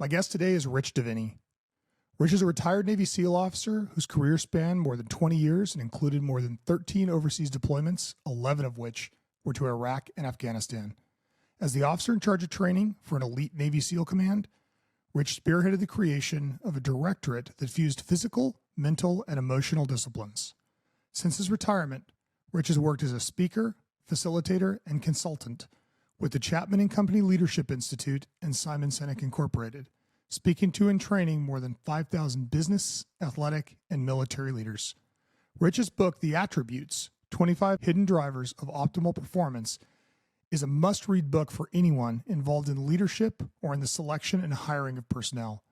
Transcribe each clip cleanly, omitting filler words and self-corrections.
My guest today is Rich Diviney. Rich is a retired Navy SEAL officer whose career spanned more than 20 years and included more than 13 overseas deployments, 11 of which were to Iraq and Afghanistan. As the officer in charge of training for an elite Navy SEAL command, Rich spearheaded the creation of a directorate that fused physical, mental, and emotional disciplines. Since his retirement, Rich has worked as a speaker, facilitator, and consultant with the Chapman CO Leadership Institute and Sinek Incorporated, speaking to and training more than 5,000 business, athletic, and military leaders. Rich's book, The Attributes, 25 Hidden Drivers of Optimal Performance, is a must-read book for anyone involved in leadership or in the selection and hiring of personnel.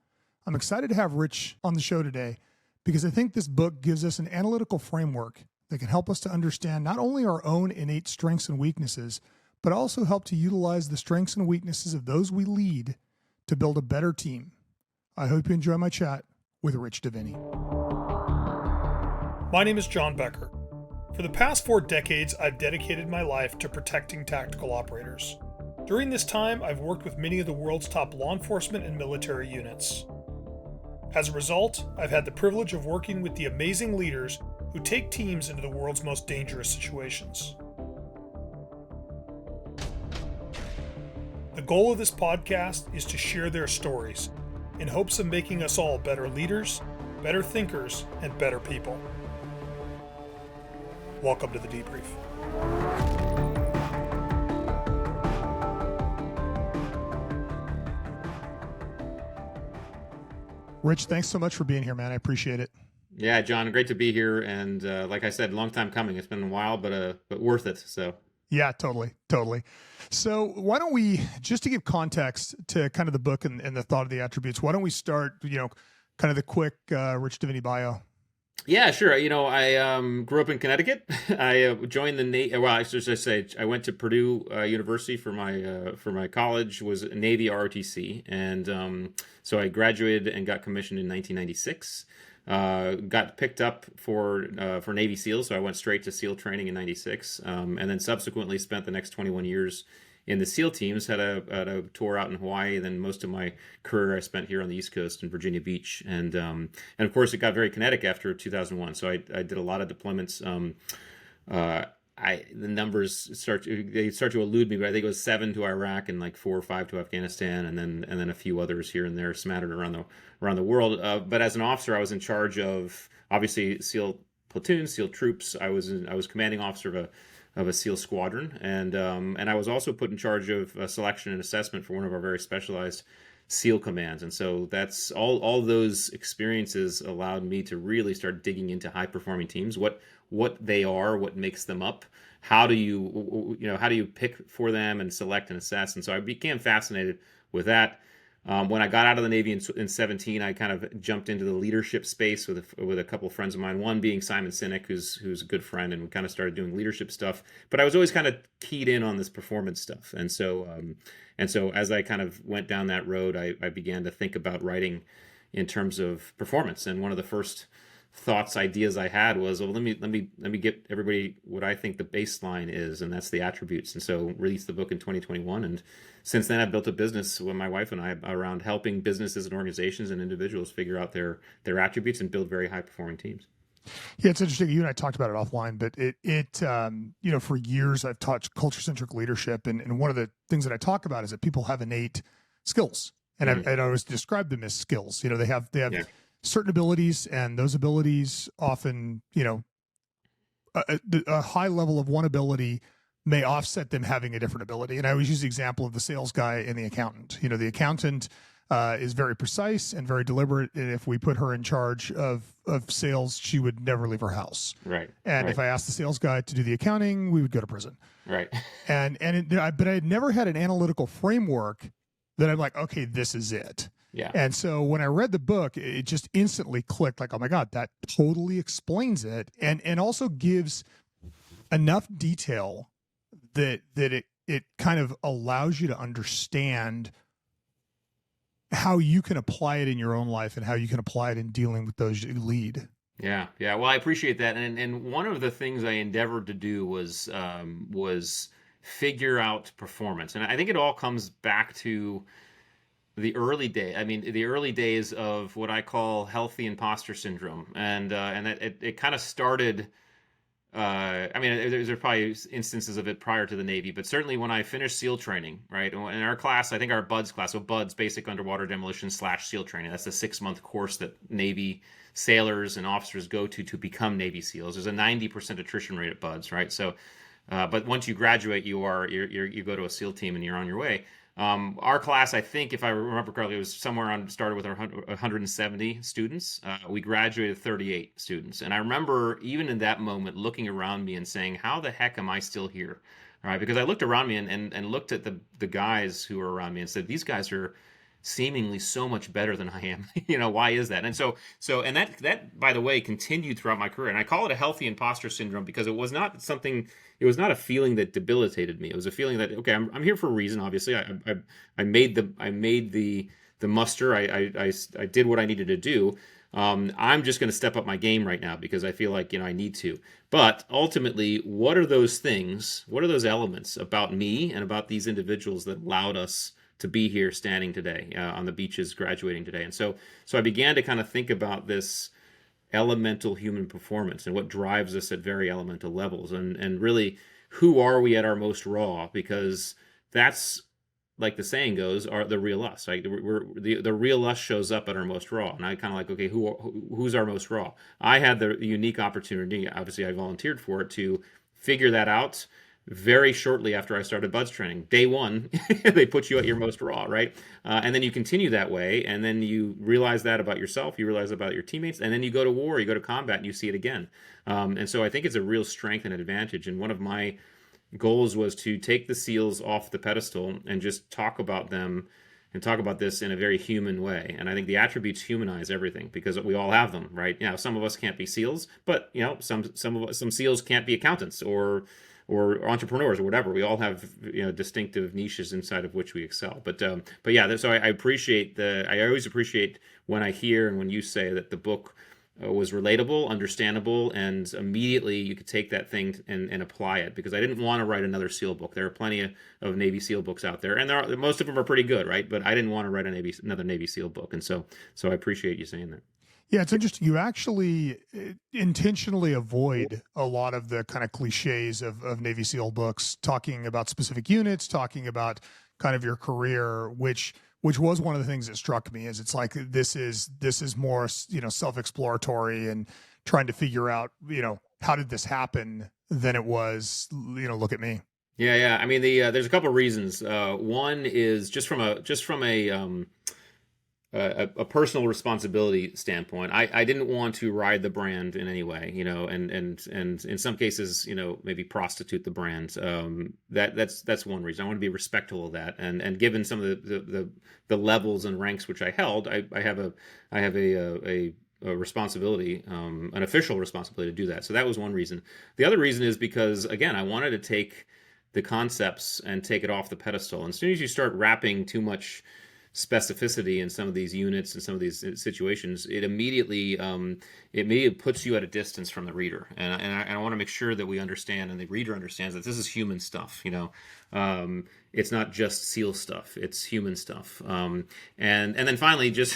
I'm excited to have Rich on the show today because I think this book gives us an analytical framework that can help us to understand not only our own innate strengths and weaknesses, but also help to utilize the strengths and weaknesses of those we lead to build a better team. I hope you enjoy my chat with Rich Diviney. My name is John Becker. For the past 4 decades, I've dedicated my life to protecting tactical operators. During this time, I've worked with many of the world's top law enforcement and military units. As a result, I've had the privilege of working with the amazing leaders who take teams into the world's most dangerous situations. The goal of this podcast is to share their stories in hopes of making us all better leaders, better thinkers, and better people. Welcome to the debrief. Rich, thanks so much for being here, man. I appreciate it. Yeah, John, great to be here. And like I said, long time coming. It's been a while, but worth it. So. Yeah, totally. So why don't we, just to give context to kind of the book and the thought of the attributes, why don't we start, kind of the quick Rich Diviney bio? Yeah, sure. I grew up in Connecticut. I joined the Navy. Well, I should just say I went to Purdue University for my college, was Navy ROTC, and so I graduated and got commissioned in 1996. Got picked up for Navy SEALs, so I went straight to SEAL training in 96, and then subsequently spent the next 21 years in the SEAL teams. Had a tour out in Hawaii. Then most of my career I spent here on the East Coast in Virginia Beach, and of course it got very kinetic after 2001. So I did a lot of deployments. The numbers start to elude me, but I think it was 7 to Iraq and like 4 or 5 to Afghanistan, and then a few others here and there smattered around the world. But as an officer, I was in charge of obviously SEAL platoons, SEAL troops. I was commanding officer of a SEAL squadron, and I was also put in charge of selection and assessment for one of our very specialized SEAL commands. And so that's all those experiences allowed me to really start digging into high performing teams, what they are, what makes them up, how do you pick for them and select and assess. And so I became fascinated with that. When I got out of the Navy in 17, I kind of jumped into the leadership space with a couple of friends of mine, one being Simon Sinek, who's a good friend, and we kind of started doing leadership stuff. But I was always kind of keyed in on this performance stuff. And so as I kind of went down that road, I began to think about writing in terms of performance. And one of the first ideas I had was, well, let me get everybody what I think the baseline is, and that's the attributes. And so released the book in 2021, and since then I've built a business with my wife and I around helping businesses and organizations and individuals figure out their attributes and build very high performing teams. Yeah, it's interesting. You and I talked about it offline, but it for years I've taught culture-centric leadership, and one of the things that I talk about is that people have innate skills, and I always describe them as skills. They have certain abilities, and those abilities often, a high level of one ability may offset them having a different ability. And I always use the example of the sales guy and the accountant. The accountant is very precise and very deliberate. And if we put her in charge of sales, she would never leave her house. Right. And if I asked the sales guy to do the accounting, we would go to prison. Right. But I had never had an analytical framework that I'm like, okay, this is it. Yeah. And so when I read the book, it just instantly clicked, like, oh my God, that totally explains it. And also gives enough detail that it kind of allows you to understand how you can apply it in your own life and how you can apply it in dealing with those you lead. Yeah. Well, I appreciate that. And one of the things I endeavored to do was figure out performance. And I think it all comes back to the early day. I mean, the early days of what I call healthy imposter syndrome, and that it kind of started. I mean, there's probably instances of it prior to the Navy, but certainly when I finished SEAL training, right? In our class, I think our BUDS class, so BUDS, Basic Underwater Demolition / SEAL Training. That's the 6-month course that Navy sailors and officers go to become Navy SEALs. There's a 90% attrition rate at BUDS, right? So, but once you graduate, you go to a SEAL team and you're on your way. Our class, I think, if I remember correctly, it was somewhere on started with 170 students. We graduated 38 students, and I remember even in that moment looking around me and saying, "How the heck am I still here?" All right, because I looked around me and looked at the guys who were around me and said, "These guys are seemingly so much better than I am." Why is that? And and that by the way continued throughout my career, and I call it a healthy imposter syndrome because it was not something. It was not a feeling that debilitated me. It was a feeling that, okay, I'm here for a reason. Obviously, I made the muster. I did what I needed to do. I'm just going to step up my game right now because I feel like I need to. But ultimately, what are those things? What are those elements about me and about these individuals that allowed us to be here, standing today on the beaches, graduating today? And so I began to kind of think about this elemental human performance and what drives us at very elemental levels, and really, who are we at our most raw? Because that's, like the saying goes, are the real us. Like the real us shows up at our most raw. And I kind of like, okay, who's our most raw? I had the unique opportunity, obviously I volunteered for it, to figure that out very shortly after I started BUDS training. Day one, they put you at your most raw, right? And then you continue that way, and then you realize that about yourself, you realize about your teammates, and then you go to war, you go to combat, and you see it again. And so I think it's a real strength and advantage. And one of my goals was to take the SEALs off the pedestal and just talk about them and talk about this in a very human way. And I think the attributes humanize everything because we all have them, right? Some of us can't be SEALs, but some SEALs can't be accountants or entrepreneurs or whatever. We all have distinctive niches inside of which we excel. But yeah, so I appreciate I always appreciate when I hear and when you say that the book was relatable, understandable, and immediately you could take that thing and apply it, because I didn't want to write another SEAL book. There are plenty of Navy SEAL books out there, and most of them are pretty good, right? But I didn't want to write another Navy SEAL book, and so I appreciate you saying that. Yeah, it's interesting. You actually intentionally avoid a lot of the kind of cliches of Navy SEAL books, talking about specific units, talking about kind of your career, which was one of the things that struck me. Is it's like this is more self-exploratory and trying to figure out how did this happen than it was look at me. Yeah. I mean, there's a couple of reasons. One is just from a personal responsibility standpoint. I didn't want to ride the brand in any way, and in some cases, maybe prostitute the brand. That's one reason. I want to be respectful of that, and given some of the levels and ranks which I held, I have a responsibility, an official responsibility to do that. So that was one reason. The other reason is because, again, I wanted to take the concepts and take it off the pedestal. And as soon as you start wrapping too much specificity in some of these units and some of these situations, it immediately puts you at a distance from the reader. And I want to make sure that we understand and the reader understands that this is human stuff. It's not just SEAL stuff; it's human stuff. And then finally, just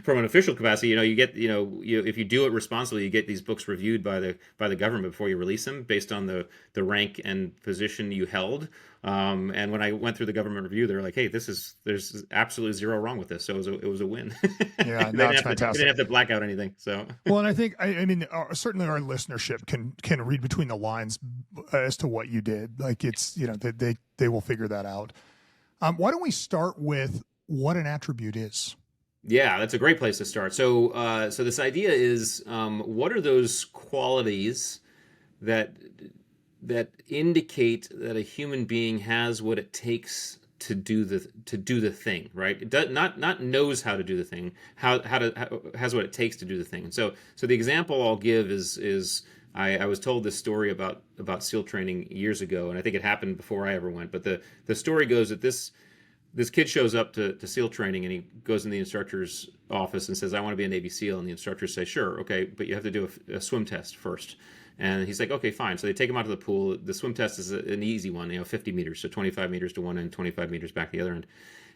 from an official capacity, you get if you do it responsibly, you get these books reviewed by the government before you release them based on the rank and position you held. And when I went through the government review, they're like, "Hey, there's absolutely zero wrong with this." So it was a win. Yeah, that's fantastic. They didn't have to black out anything. So well, and I think I mean certainly our listenership can read between the lines as to what you did. Like it's they will figure that out. Why don't we start with what an attribute is? Yeah, that's a great place to start. So this idea is, what are those qualities that indicate that a human being has what it takes to do the thing, right? It does, not knows how to do the thing, has what it takes to do the thing. And so the example I'll give is I was told this story about SEAL training years ago, and I think it happened before I ever went. But the story goes that this kid shows up to SEAL training, and he goes in the instructor's office and says, "I want to be a Navy SEAL." And the instructors say, "Sure, okay, but you have to do a swim test first." And he's like, "Okay, fine." So they take him out to the pool. The swim test is an easy one, 50 meters, so 25 meters to one end, 25 meters back the other end.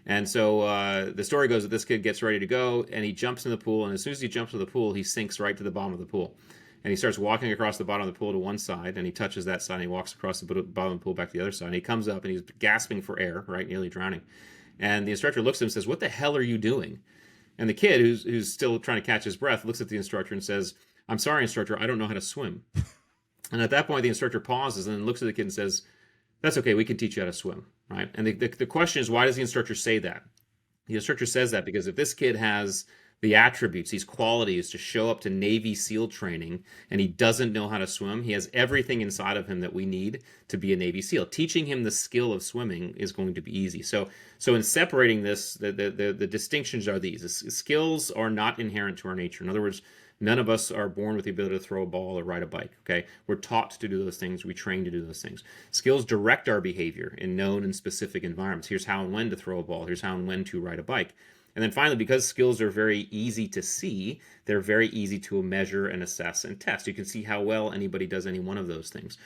And so the story goes that this kid gets ready to go, and he jumps in the pool, and as soon as he jumps in the pool, he sinks right to the bottom of the pool. And he starts walking across the bottom of the pool to one side, and he touches that side, and he walks across the bottom of the pool back to the other side, and he comes up, and he's gasping for air, right, nearly drowning. And the instructor looks at him and says, "What the hell are you doing?" And the kid, who's still trying to catch his breath, looks at the instructor and says, "I'm sorry, instructor, I don't know how to swim." And at that point, the instructor pauses and then looks at the kid and says, "That's okay, we can teach you how to swim," right? And the question is, why does the instructor say that? The instructor says that because if this kid has the attributes, these qualities to show up to Navy SEAL training, and he doesn't know how to swim, he has everything inside of him that we need to be a Navy SEAL. Teaching him the skill of swimming is going to be easy. So in separating this, the distinctions are these. The skills are not inherent to our nature. In other words, none of us are born with the ability to throw a ball or ride a bike, okay? We're taught to do those things. We train to do those things. Skills direct our behavior in known and specific environments. Here's how and when to throw a ball. Here's how and when to ride a bike. And then finally, because skills are very easy to see, they're very easy to measure and assess and test. You can see how well anybody does any one of those things.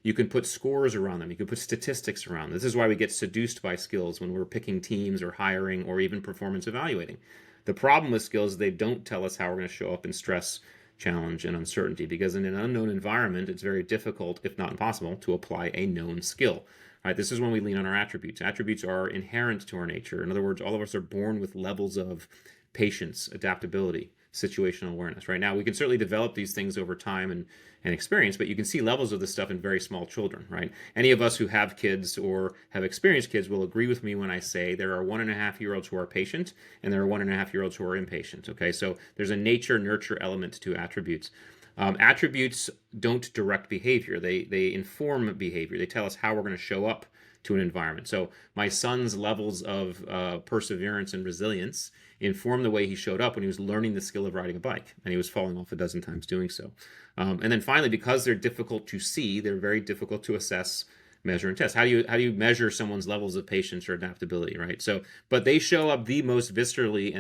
You can put scores around them. You can put statistics around them. This is why we get seduced by skills when we're picking teams or hiring or even performance evaluating. The problem with skills is they don't tell us how we're going to show up in stress, challenge, and uncertainty, because in an unknown environment, it's very difficult, if not impossible, to apply a known skill. Right, this is when we lean on our attributes. Attributes are inherent to our nature. In other words, all of us are born with levels of patience, adaptability, situational awareness. Right now, we can certainly develop these things over time and experience, but you can see levels of this stuff in very small children. Right? Any of us who have kids or have experienced kids will agree with me when I say there are 1.5-year-olds who are patient and there are 1.5-year-olds who are impatient. Okay, so there's a nature-nurture element to attributes. Attributes don't direct behavior. They inform behavior. They tell us how we're going to show up to an environment. So my son's levels of perseverance and resilience informed the way he showed up when he was learning the skill of riding a bike, and he was falling off a dozen times doing so. And then finally, because they're difficult to see, they're very difficult to assess, measure, and test. How do you measure someone's levels of patience or adaptability, right? So, but they show up the most viscerally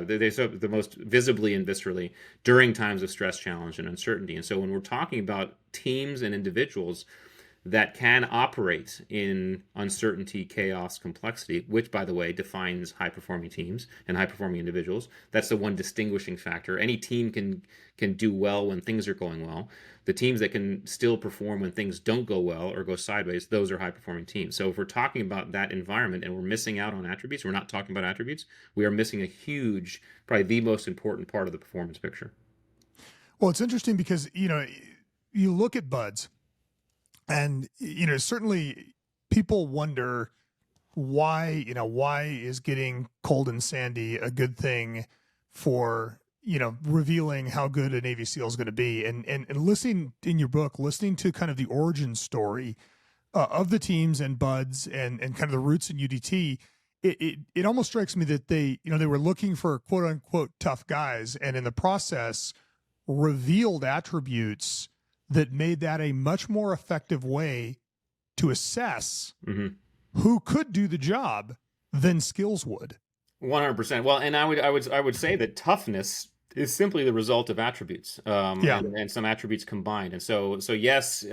they show up the most visibly and viscerally during times of stress, challenge, and uncertainty. And so, when we're talking about teams and individuals that can operate in uncertainty, chaos, complexity, which, by the way, defines high-performing teams and high-performing individuals. That's the one distinguishing factor. Any team can do well when things are going well. The teams that can still perform when things don't go well or go sideways, those are high-performing teams. So if we're talking about that environment and we're missing out on attributes, we're not talking about attributes, we are missing a huge, probably the most important part of the performance picture. Well, it's interesting because, you look at buds, and, certainly people wonder why is getting cold and sandy a good thing for, revealing how good a Navy SEAL is going to be. And listening in your book, listening to kind of the origin story of the teams and buds and kind of the roots in UDT, it almost strikes me that they were looking for quote unquote tough guys, and in the process revealed attributes that made that a much more effective way to assess who could do the job than skills would. 100%. Well, and I would say that toughness is simply the result of attributes, and some attributes combined. And so yes,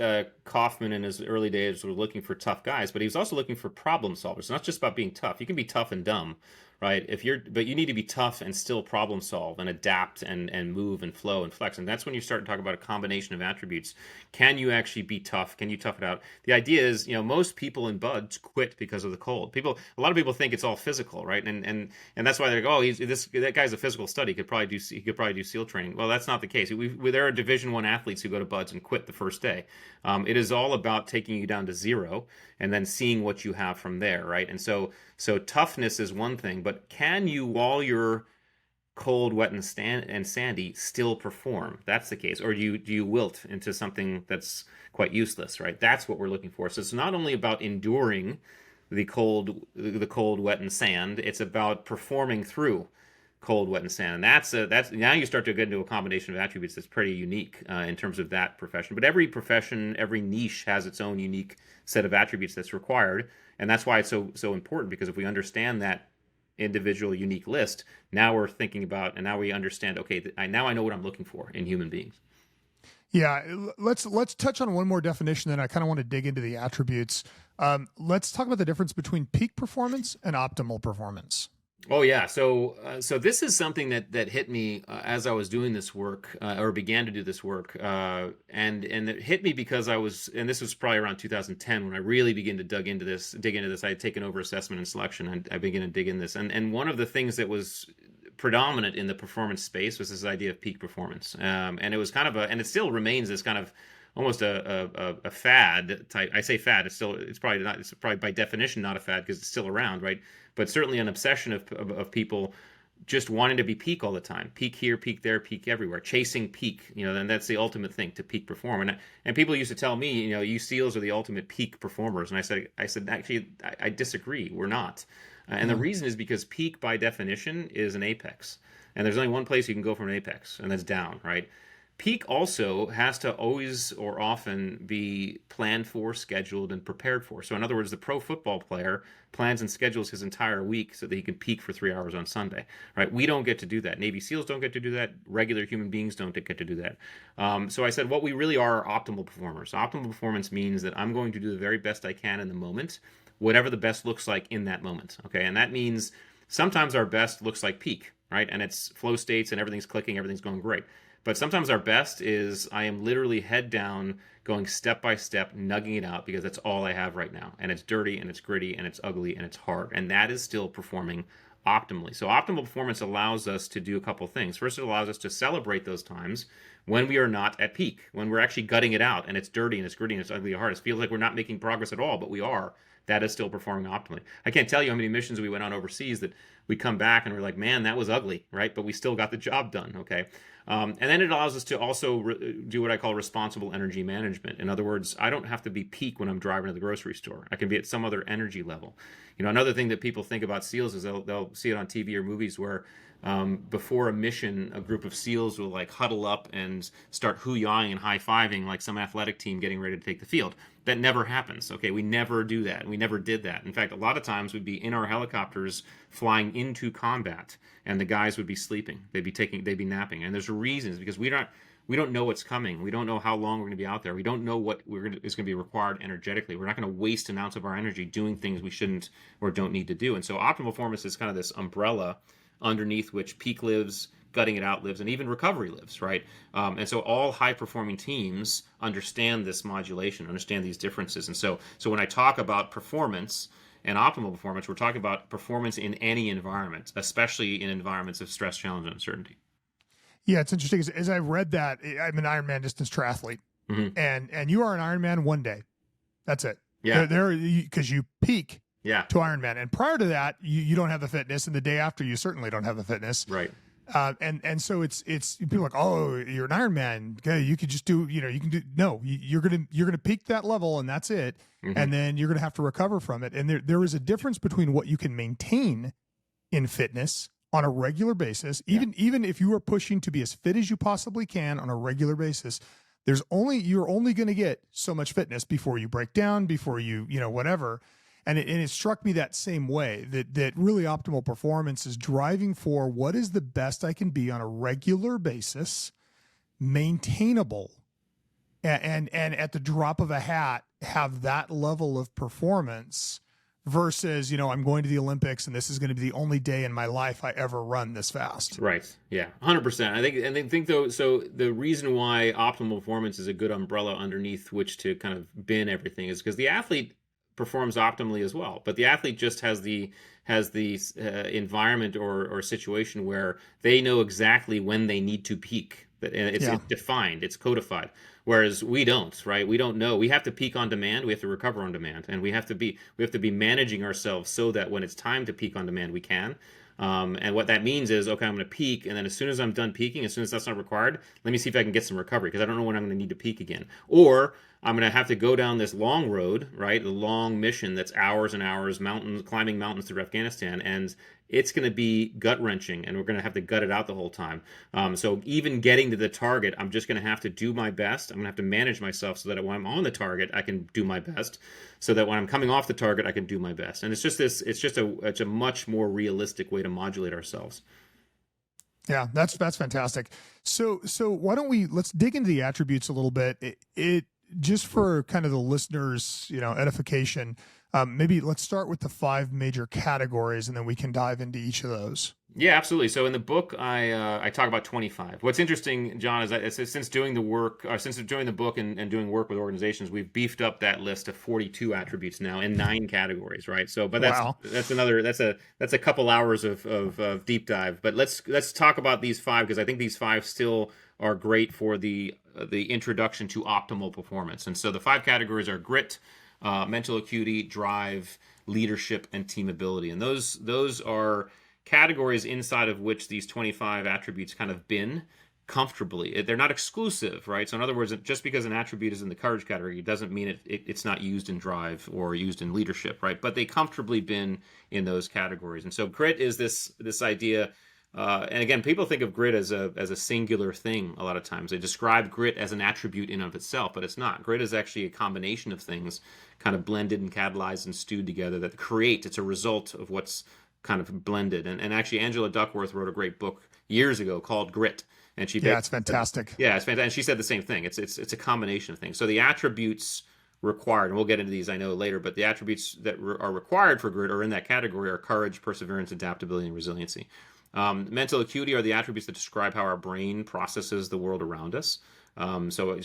Kaufman in his early days was looking for tough guys, but he was also looking for problem solvers. It's not just about being tough. You can be tough and dumb, right? But you need to be tough and still problem solve and adapt and move and flow and flex. And that's when you start to talk about a combination of attributes. Can you actually be tough? Can you tough it out? The idea is, most people in buds quit because of the cold. A lot of people think it's all physical, right? And that's why they go, oh, that guy's a physical study. He could probably do SEAL training. Well, that's not the case. There are Division I athletes who go to buds and quit the first day. It is all about taking you down to zero and then seeing what you have from there, right? And so toughness is one thing, but can you, while you're cold, wet, and sandy, still perform? That's the case. Or do you wilt into something that's quite useless, right? That's what we're looking for. So it's not only about enduring the cold, wet, and sand. It's about performing through cold, wet, and sand. And that's now you start to get into a combination of attributes that's pretty unique in terms of that profession. But every profession, every niche has its own unique set of attributes that's required. And that's why it's so important, because if we understand that individual unique list, now we're thinking about, and now we understand, okay, now I know what I'm looking for in human beings. Yeah, let's touch on one more definition, then I kind of want to dig into the attributes. Let's talk about the difference between peak performance and optimal performance. Oh yeah, so this is something that hit me as I was doing this work or began to do this work, and it hit me because and this was probably around 2010 when I really began to dig into this. I had taken over assessment and selection, and I began to dig in this. And one of the things that was predominant in the performance space was this idea of peak performance, and it was kind of and it still remains this kind of almost a fad type. I say fad. It's probably not. It's probably by definition not a fad because it's still around, right? But certainly an obsession of people just wanting to be peak all the time. Peak here, peak there, peak everywhere. Chasing peak, and that's the ultimate thing, to peak perform. And people used to tell me, you SEALs are the ultimate peak performers. And I said actually, I disagree. We're not. And the reason is because peak by definition is an apex. And there's only one place you can go from an apex, and that's down, right? Peak also has to always or often be planned for, scheduled, and prepared for. So in other words, the pro football player plans and schedules his entire week so that he can peak for 3 hours on Sunday, right? We don't get to do that. Navy SEALs don't get to do that. Regular human beings don't get to do that. So I said, what we really are optimal performers. Optimal performance means that I'm going to do the very best I can in the moment, whatever the best looks like in that moment, okay? And that means sometimes our best looks like peak, right? And it's flow states and everything's clicking, everything's going great. But sometimes our best is I am literally head down, going step by step, nugging it out because that's all I have right now. And it's dirty and it's gritty and it's ugly and it's hard. And that is still performing optimally. So optimal performance allows us to do a couple things. First, it allows us to celebrate those times when we are not at peak, when we're actually gutting it out and it's dirty and it's gritty and it's ugly and hard. It feels like we're not making progress at all, but we are. That is still performing optimally. I can't tell you how many missions we went on overseas that we come back and we're like, man, that was ugly, right? But we still got the job done, okay? And then it allows us to also do what I call responsible energy management. In other words, I don't have to be peak when I'm driving to the grocery store. I can be at some other energy level. Another thing that people think about SEALs is they'll see it on TV or movies where before a mission, a group of SEALs will like huddle up and start hoo-yawing and high-fiving like some athletic team getting ready to take the field. That never happens. Okay, we never do that. We never did that. In fact, a lot of times we'd be in our helicopters flying into combat, and the guys would be sleeping. They'd be napping. And there's reasons because we don't know what's coming. We don't know how long we're going to be out there. We don't know what is going to be required energetically. We're not going to waste an ounce of our energy doing things we shouldn't or don't need to do. And so optimal performance is kind of this umbrella underneath which peak lives, gutting it out lives, and even recovery lives, right? And so all high-performing teams understand this modulation, understand these differences. And so when I talk about performance and optimal performance, we're talking about performance in any environment, especially in environments of stress, challenge, and uncertainty. Yeah, it's interesting. As I read that, I'm an Ironman distance triathlete, and you are an Ironman one day. That's it. Yeah. Because you peak to Ironman. And prior to that, you don't have the fitness, and the day after, you certainly don't have the fitness. Right. And so it's people are like, oh, you're an Ironman. Okay, you could just do, you can do. No, you're gonna peak that level, and that's it. And then you're gonna have to recover from it. And there is a difference between what you can maintain in fitness on a regular basis, even if you are pushing to be as fit as you possibly can on a regular basis. You're only going to get so much fitness before you break down, before you whatever. And it struck me that same way, that really optimal performance is driving for what is the best I can be on a regular basis, maintainable, and at the drop of a hat have that level of performance versus, I'm going to the Olympics and this is going to be the only day in my life I ever run this fast. Right. Yeah. 100%. I think though, so the reason why optimal performance is a good umbrella underneath which to kind of bin everything is because the athlete performs optimally as well, but the athlete just has the environment or situation where they know exactly when they need to peak. It's defined, it's codified. Whereas we don't, right? We don't know. We have to peak on demand. We have to recover on demand, and we have to be managing ourselves so that when it's time to peak on demand, we can. And what that means is, okay, I'm going to peak, and then as soon as I'm done peaking, as soon as that's not required, let me see if I can get some recovery because I don't know when I'm going to need to peak again. Or I'm going to have to go down this long road, right? The long mission that's hours and hours, climbing mountains through Afghanistan, and it's going to be gut-wrenching, and we're going to have to gut it out the whole time. So even getting to the target, I'm just going to have to do my best. I'm going to have to manage myself so that when I'm on the target, I can do my best, so that when I'm coming off the target, I can do my best. And it's a much more realistic way to modulate ourselves. Yeah, that's fantastic. So why don't let's dig into the attributes a little bit. It just for kind of the listeners, edification. Maybe let's start with the 5 major categories, and then we can dive into each of those. Yeah, absolutely. So in the book, I talk about 25. What's interesting, John, is that since doing the work, since doing the book and doing work with organizations, we've beefed up that list to 42 attributes now in 9 categories, right? So, but that's a couple hours of deep dive. But let's talk about these 5, because I think these 5 still are great for the introduction to optimal performance. And so the 5 categories are grit, mental acuity, drive, leadership, and teamability. And those are categories inside of which these 25 attributes kind of bin comfortably. They're not exclusive, right? So in other words, just because an attribute is in the courage category, it doesn't mean it's not used in drive or used in leadership, right? But they comfortably bin in those categories. And so grit is this idea. And again, people think of grit as a singular thing a lot of times. They describe grit as an attribute in of itself, but it's not. Grit is actually a combination of things kind of blended and catalyzed and stewed together that create. It's a result of what's kind of blended. And actually, Angela Duckworth wrote a great book years ago called Grit. And it's fantastic. Yeah, it's fantastic. And she said the same thing. It's a combination of things. So the attributes required, and we'll get into these, I know, later, but the attributes that are required for grit or in that category are courage, perseverance, adaptability, and resiliency. Mental acuity are the attributes that describe how our brain processes the world around us. So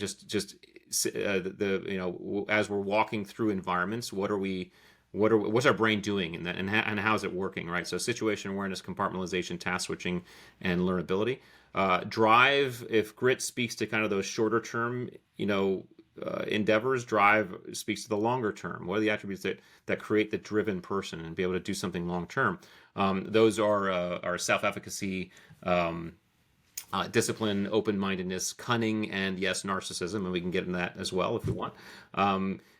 as we're walking through environments, what's our brain doing and how's it working, right? So situation awareness, compartmentalization, task switching, and learnability. Drive, if grit speaks to kind of those shorter term, endeavors, drive speaks to the longer term. What are the attributes that create the driven person and be able to do something long term? Those are self-efficacy, discipline, open-mindedness, cunning, and yes, narcissism, and we can get into that as well if we want.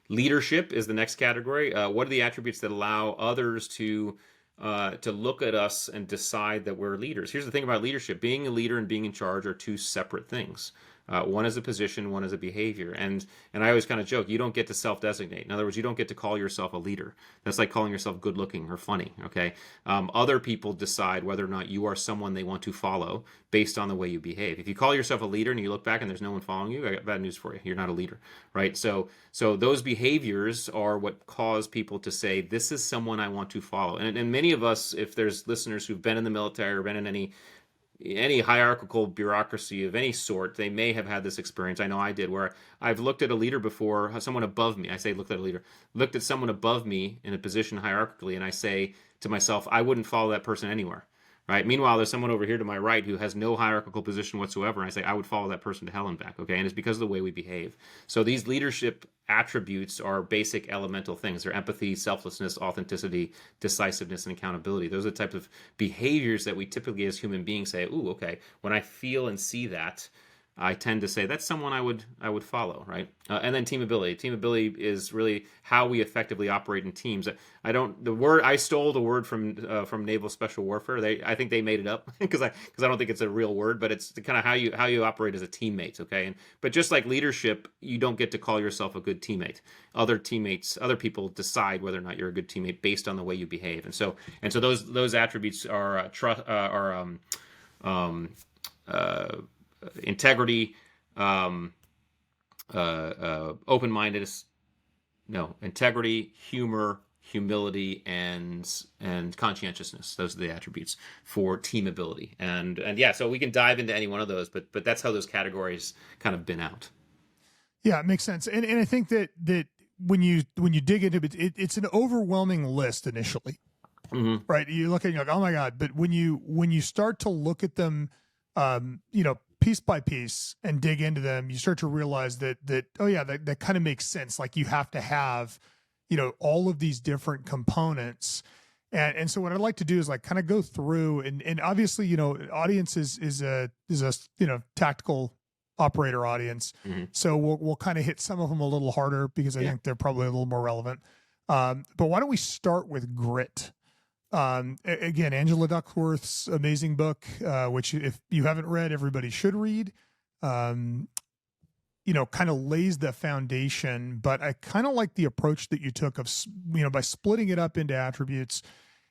Leadership is the next category. What are the attributes that allow others to look at us and decide that we're leaders? Here's the thing about leadership. Being a leader and being in charge are 2 separate things. One is a position, one is a behavior. And I always kind of joke, you don't get to self-designate. In other words, you don't get to call yourself a leader. That's like calling yourself good looking or funny, okay? Other people decide whether or not you are someone they want to follow based on the way you behave. If you call yourself a leader and you look back and there's no one following you, I got bad news for you. You're not a leader, right? So those behaviors are what cause people to say, this is someone I want to follow. And many of us, if there's listeners who've been in the military or been in any hierarchical bureaucracy of any sort, they may have had this experience. I know I did, where I've looked at a leader before, someone above me. I say looked at a leader, looked at someone above me in a position hierarchically, and I say to myself, I wouldn't follow that person anywhere, right? Meanwhile, there's someone over here to my right who has no hierarchical position whatsoever, and I say, I would follow that person to hell and back, okay? And it's because of the way we behave. So these leadership attributes are basic elemental things. They're empathy, selflessness, authenticity, decisiveness, and accountability. Those are the types of behaviors that we typically as human beings say, ooh, okay, when I feel and see that, I tend to say that's someone I would follow, right? And then teamability. Teamability is really how we effectively operate in teams. I stole the word from Naval Special Warfare. I think they made it up because I don't think it's a real word, but it's kind of how you operate as a teammate, okay? But just like leadership, you don't get to call yourself a good teammate. Other people decide whether or not you're a good teammate based on the way you behave. And so those attributes are integrity, integrity, humor, humility, and conscientiousness. Those are the attributes for teamability. And yeah, so we can dive into any one of those, but that's how those categories kind of bin out. Yeah, it makes sense. And I think that when you dig into it, it's an overwhelming list initially, right? You look at it, you're like, oh my God. But when you start to look at them, piece by piece and dig into them, you start to realize that kind of makes sense. Like you have to have, all of these different components. And so what I'd like to do is like kind of go through and obviously, audience is a tactical operator audience. So we'll kind of hit some of them a little harder because I think they're probably a little more relevant. But why don't we start with grit? Again, Angela Duckworth's amazing book, which if you haven't read, everybody should read, kind of lays the foundation, but I kind of like the approach that you took of, by splitting it up into attributes,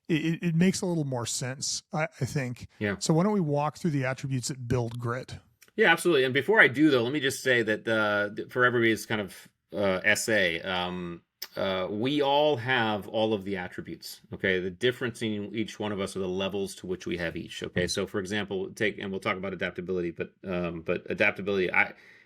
it makes a little more sense, I think. Yeah. So why don't we walk through the attributes that build grit? Yeah, absolutely. And before I do, though, let me just say that for everybody's kind of essay, we all have all of the attributes. Okay, the difference in each one of us are the levels to which we have each. Okay, so for example, and we'll talk about adaptability, but adaptability,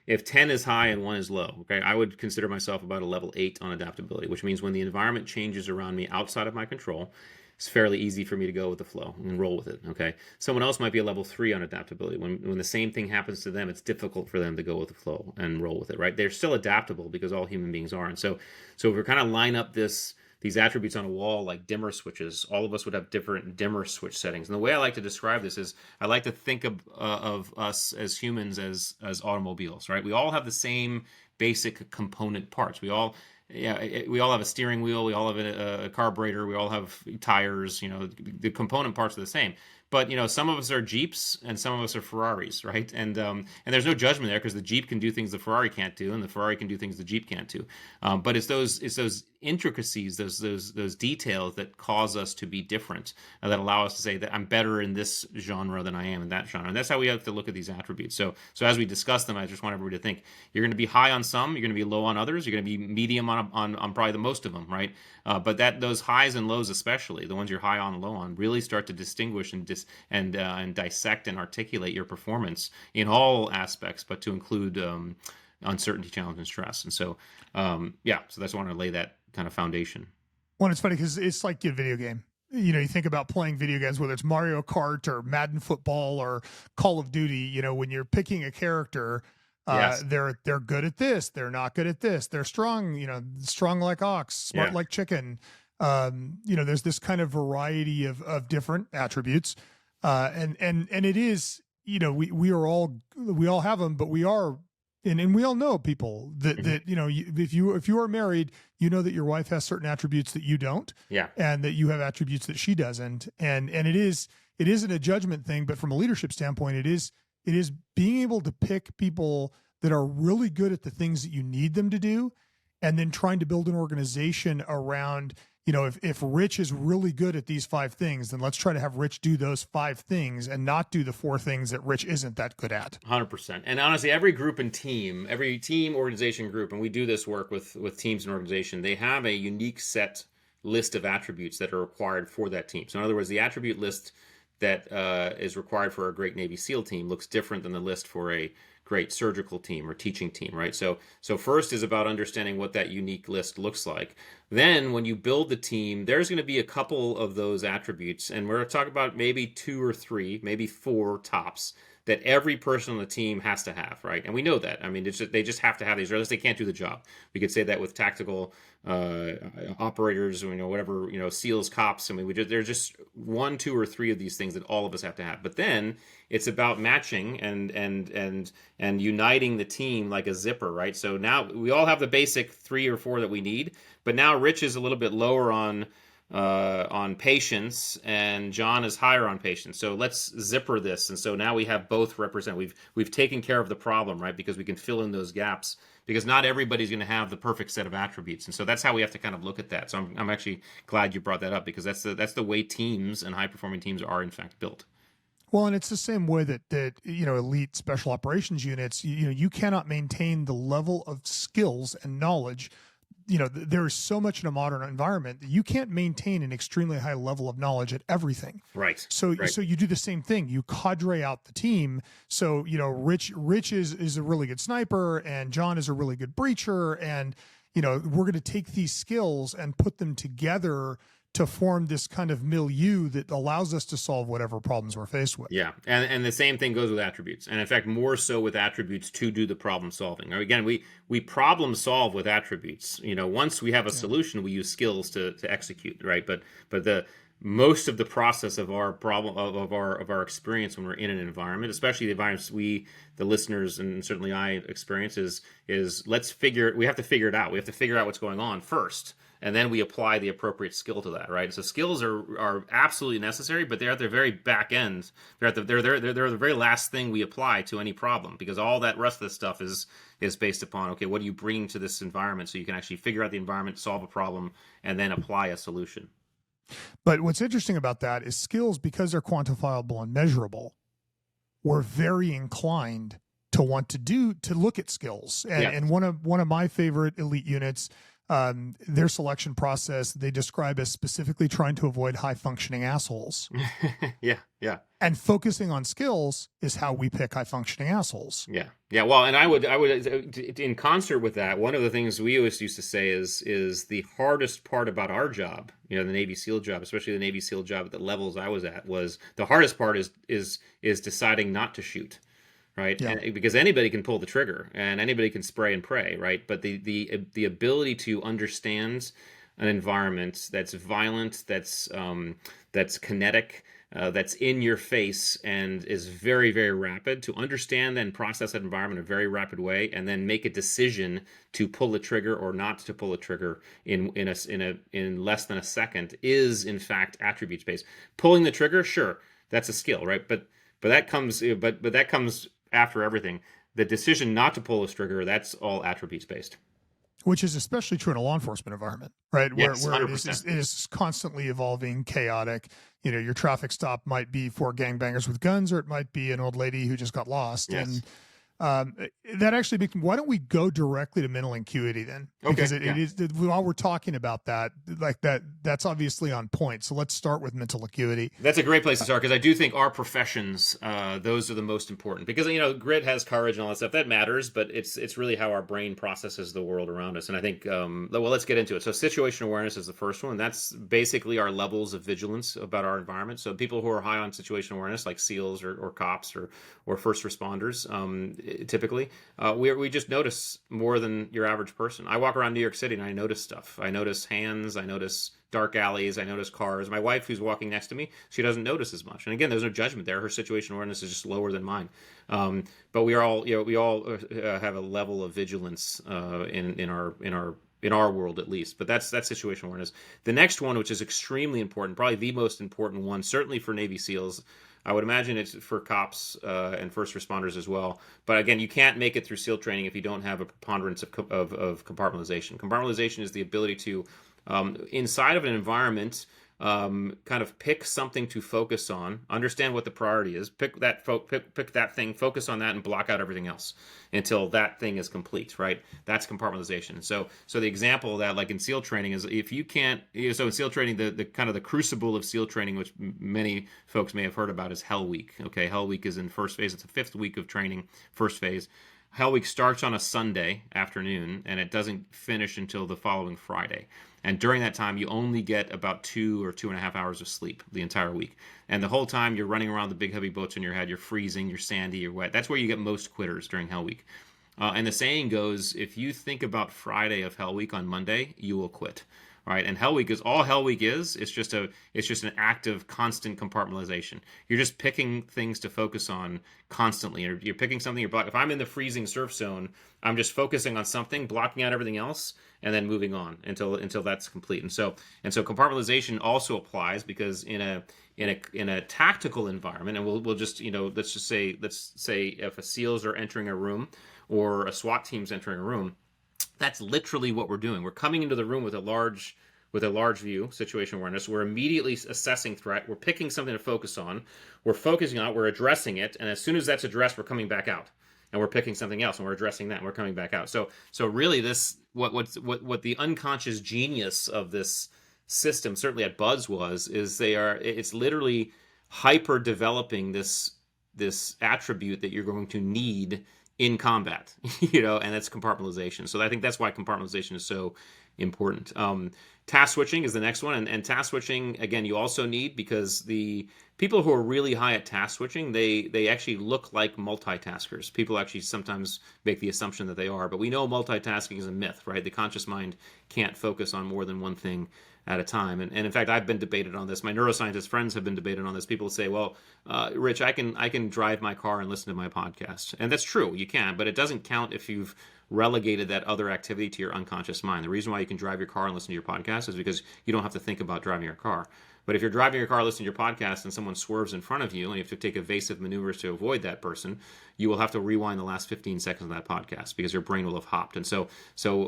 if 10 is high and 1 is low, okay, I would consider myself about a level 8 on adaptability, which means when the environment changes around me outside of my control, it's fairly easy for me to go with the flow and roll with it. Okay, someone else might be a level 3 on adaptability. When the same thing happens to them, it's difficult for them to go with the flow and roll with it. Right? They're still adaptable because all human beings are. And so if we kind of line up these attributes on a wall like dimmer switches, all of us would have different dimmer switch settings. And the way I like to describe this is I like to think of us as humans as automobiles. Right? We all have the same basic component parts. We all have a steering wheel, we all have a carburetor, we all have tires, the component parts are the same. But, some of us are Jeeps and some of us are Ferraris, right? And there's no judgment there because the Jeep can do things the Ferrari can't do and the Ferrari can do things the Jeep can't do. But it's those intricacies, those details that cause us to be different, that allow us to say that I'm better in this genre than I am in that genre. And that's how we have to look at these attributes. So as we discuss them, I just want everybody to think you're going to be high on some, you're going to be low on others, you're going to be medium on probably the most of them, right? But those highs and lows, especially the ones you're high on and low on, really start to distinguish and dissect and articulate your performance in all aspects, but to include uncertainty, challenge, and stress. And so, so that's why I want to lay that kind of foundation. Well, it's funny because it's like a video game. You think about playing video games, whether it's Mario Kart or Madden Football or Call of Duty, when you're picking a character, yes. They're good at this, they're not good at this, they're strong, strong like ox, smart like chicken. There's this kind of variety of different attributes. And it is, we all have them, but we are, and we all know people that, if you are married, that your wife has certain attributes that you don't, and that you have attributes that she doesn't. And it isn't a judgment thing, but from a leadership standpoint, it is being able to pick people that are really good at the things that you need them to do, and then trying to build an organization around, if Rich is really good at these 5 things, then let's try to have Rich do those 5 things and not do the 4 things that Rich isn't that good at. 100%. And honestly, every group and team, every team, organization, group, and we do this work with teams and organization, they have a unique set list of attributes that are required for that team. So in other words, the attribute list that is required for a great Navy SEAL team looks different than the list for a great surgical team or teaching team, right? So first is about understanding what that unique list looks like. Then when you build the team, there's going to be a couple of those attributes, and we're talking about maybe 2 or 3, maybe 4 tops that every person on the team has to have, right? And we know that. I mean, they just have to have these, or else they can't do the job. We could say that with tactical operators, whatever, SEALs, cops. I mean, there's just 1, 2, or 3 of these things that all of us have to have. But then it's about matching and uniting the team like a zipper, right? So now we all have the basic 3 or 4 that we need, but now Rich is a little bit lower on patience, and John is higher on patience. So let's zipper this, and so now we have both represent. We've taken care of the problem, right? Because we can fill in those gaps. Because not everybody's going to have the perfect set of attributes, and so that's how we have to kind of look at that. So I'm actually glad you brought that up, because that's the way teams and high performing teams are in fact built. Well, and it's the same way that elite special operations units, you cannot maintain the level of skills and knowledge. There is so much in a modern environment that you can't maintain an extremely high level of knowledge at everything. Right. So you do the same thing. You cadre out the team. So, Rich is a really good sniper, and John is a really good breacher. And, we're going to take these skills and put them together to form this kind of milieu that allows us to solve whatever problems we're faced with. Yeah, and the same thing goes with attributes, and in fact, more so with attributes to do the problem solving. Again, we problem solve with attributes. Once we have a solution, we use skills to execute, right? But the most of the process of our problem of our experience when we're in an environment, especially the environments the listeners and certainly I experience, is we have to figure it out. We have to figure out what's going on first, and then we apply the appropriate skill to that, right? So skills are absolutely necessary, but they're at the very back end. They're the very last thing we apply to any problem, because all that rest of the stuff is based upon, okay, what are you bringing to this environment so you can actually figure out the environment, solve a problem, and then apply a solution. But what's interesting about that is skills, because they're quantifiable and measurable, we're very inclined to want to look at skills. And one of my favorite elite units, their selection process they describe as specifically trying to avoid high functioning assholes. Yeah. And focusing on skills is how we pick high functioning assholes. Yeah. Well, and I would, in concert with that, one of the things we always used to say is the hardest part about our job, the Navy SEAL job, especially the Navy SEAL job at the levels I was at, was the hardest part is deciding not to shoot. Right, Yeah. because anybody can pull the trigger and anybody can spray and pray, right? But the ability to understand an environment that's violent, that's kinetic, that's in your face, and is very, very rapid, to understand and process that environment in a very rapid way, and then make a decision to pull the trigger or not to pull the trigger in less than a second is in fact attributes based. Pulling the trigger, sure, that's a skill, right? But that comes after everything. The decision not to pull a trigger, that's all attributes based. Which is especially true in a law enforcement environment, right? Yes, where it 100%. is constantly evolving, chaotic. Your traffic stop might be for gangbangers with guns, or it might be an old lady who just got lost. Yes. And that actually why don't we go directly to mental acuity then? Because it is, while we're talking about that, that's obviously on point. So let's start with mental acuity. That's a great place to start, because I do think our professions, those are the most important, because grit has courage and all that stuff that matters, but it's really how our brain processes the world around us. And I think let's get into it. So situational awareness is the first one. That's basically our levels of vigilance about our environment. So people who are high on situational awareness, like SEALs or cops or first responders, typically, we just notice more than your average person. I walk around New York City and I notice stuff. I notice hands, I notice dark alleys, I notice cars. My wife, who's walking next to me, she doesn't notice as much. And again, there's no judgment there. Her situational awareness is just lower than mine. But we all have a level of vigilance in our world, at least. But that's situational awareness. The next one, which is extremely important, probably the most important one, certainly for Navy SEALs. I would imagine it's for cops and first responders as well. But again, you can't make it through SEAL training if you don't have a preponderance of compartmentalization. Compartmentalization is the ability to, inside of an environment, kind of pick something to focus on, understand what the priority is, pick that thing, focus on that, and block out everything else until that thing is complete, right? That's compartmentalization. So the example of that, like in SEAL training, is if you can't, so in SEAL training, the kind of the crucible of SEAL training, which many folks may have heard about, is Hell Week. Okay, Hell Week is in first phase. It's the 5th week of training, first phase. Hell Week starts on a Sunday afternoon, and it doesn't finish until the following Friday. And during that time, you only get about 2 or 2.5 hours of sleep the entire week. And the whole time you're running around the big heavy boats in your head, you're freezing, you're sandy, you're wet. That's where you get most quitters during Hell Week. And the saying goes, if you think about Friday of Hell Week on Monday, you will quit. Right? And Hell Week is all Hell Week is. It's just an act of constant compartmentalization. You're just picking things to focus on constantly. You're picking something. If I'm in the freezing surf zone, I'm just focusing on something, blocking out everything else, and then moving on until that's complete. And so compartmentalization also applies, because in a tactical environment, and we'll just let's say if a SEALs are entering a room or a SWAT team's entering a room, that's literally what we're doing. We're coming into the room with a large view, situational awareness. We're immediately assessing threat. We're picking something to focus on. We're focusing on it. We're addressing it. And as soon as that's addressed, we're coming back out. And we're picking something else, and we're addressing that, and we're coming back out. So really, this what the unconscious genius of this system, certainly at Buzz, it's literally hyper developing this attribute that you're going to need in combat, and that's compartmentalization. So I think that's why compartmentalization is so important. Task switching is the next one, and task switching, again, you also need, because the people who are really high at task switching, they actually look like multitaskers. People actually sometimes make the assumption that they are, but we know multitasking is a myth, right? The conscious mind can't focus on more than one thing at a time. And in fact, I've been debated on this. My neuroscientist friends have been debated on this. People say, well, Rich, I can drive my car and listen to my podcast. And that's true, you can, but it doesn't count if you've relegated that other activity to your unconscious mind. The reason why you can drive your car and listen to your podcast is because you don't have to think about driving your car. But if you're driving your car, listening to your podcast, and someone swerves in front of you, and you have to take evasive maneuvers to avoid that person, you will have to rewind the last 15 seconds of that podcast, because your brain will have hopped. And so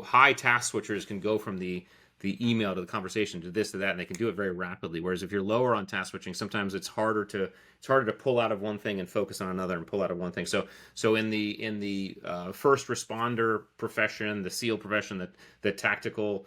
high task switchers can go from the email to the conversation to this to that, and they can do it very rapidly. Whereas if you're lower on task switching, sometimes it's harder to pull out of one thing and focus on another, and pull out of one thing. So in the first responder profession, the SEAL profession, the tactical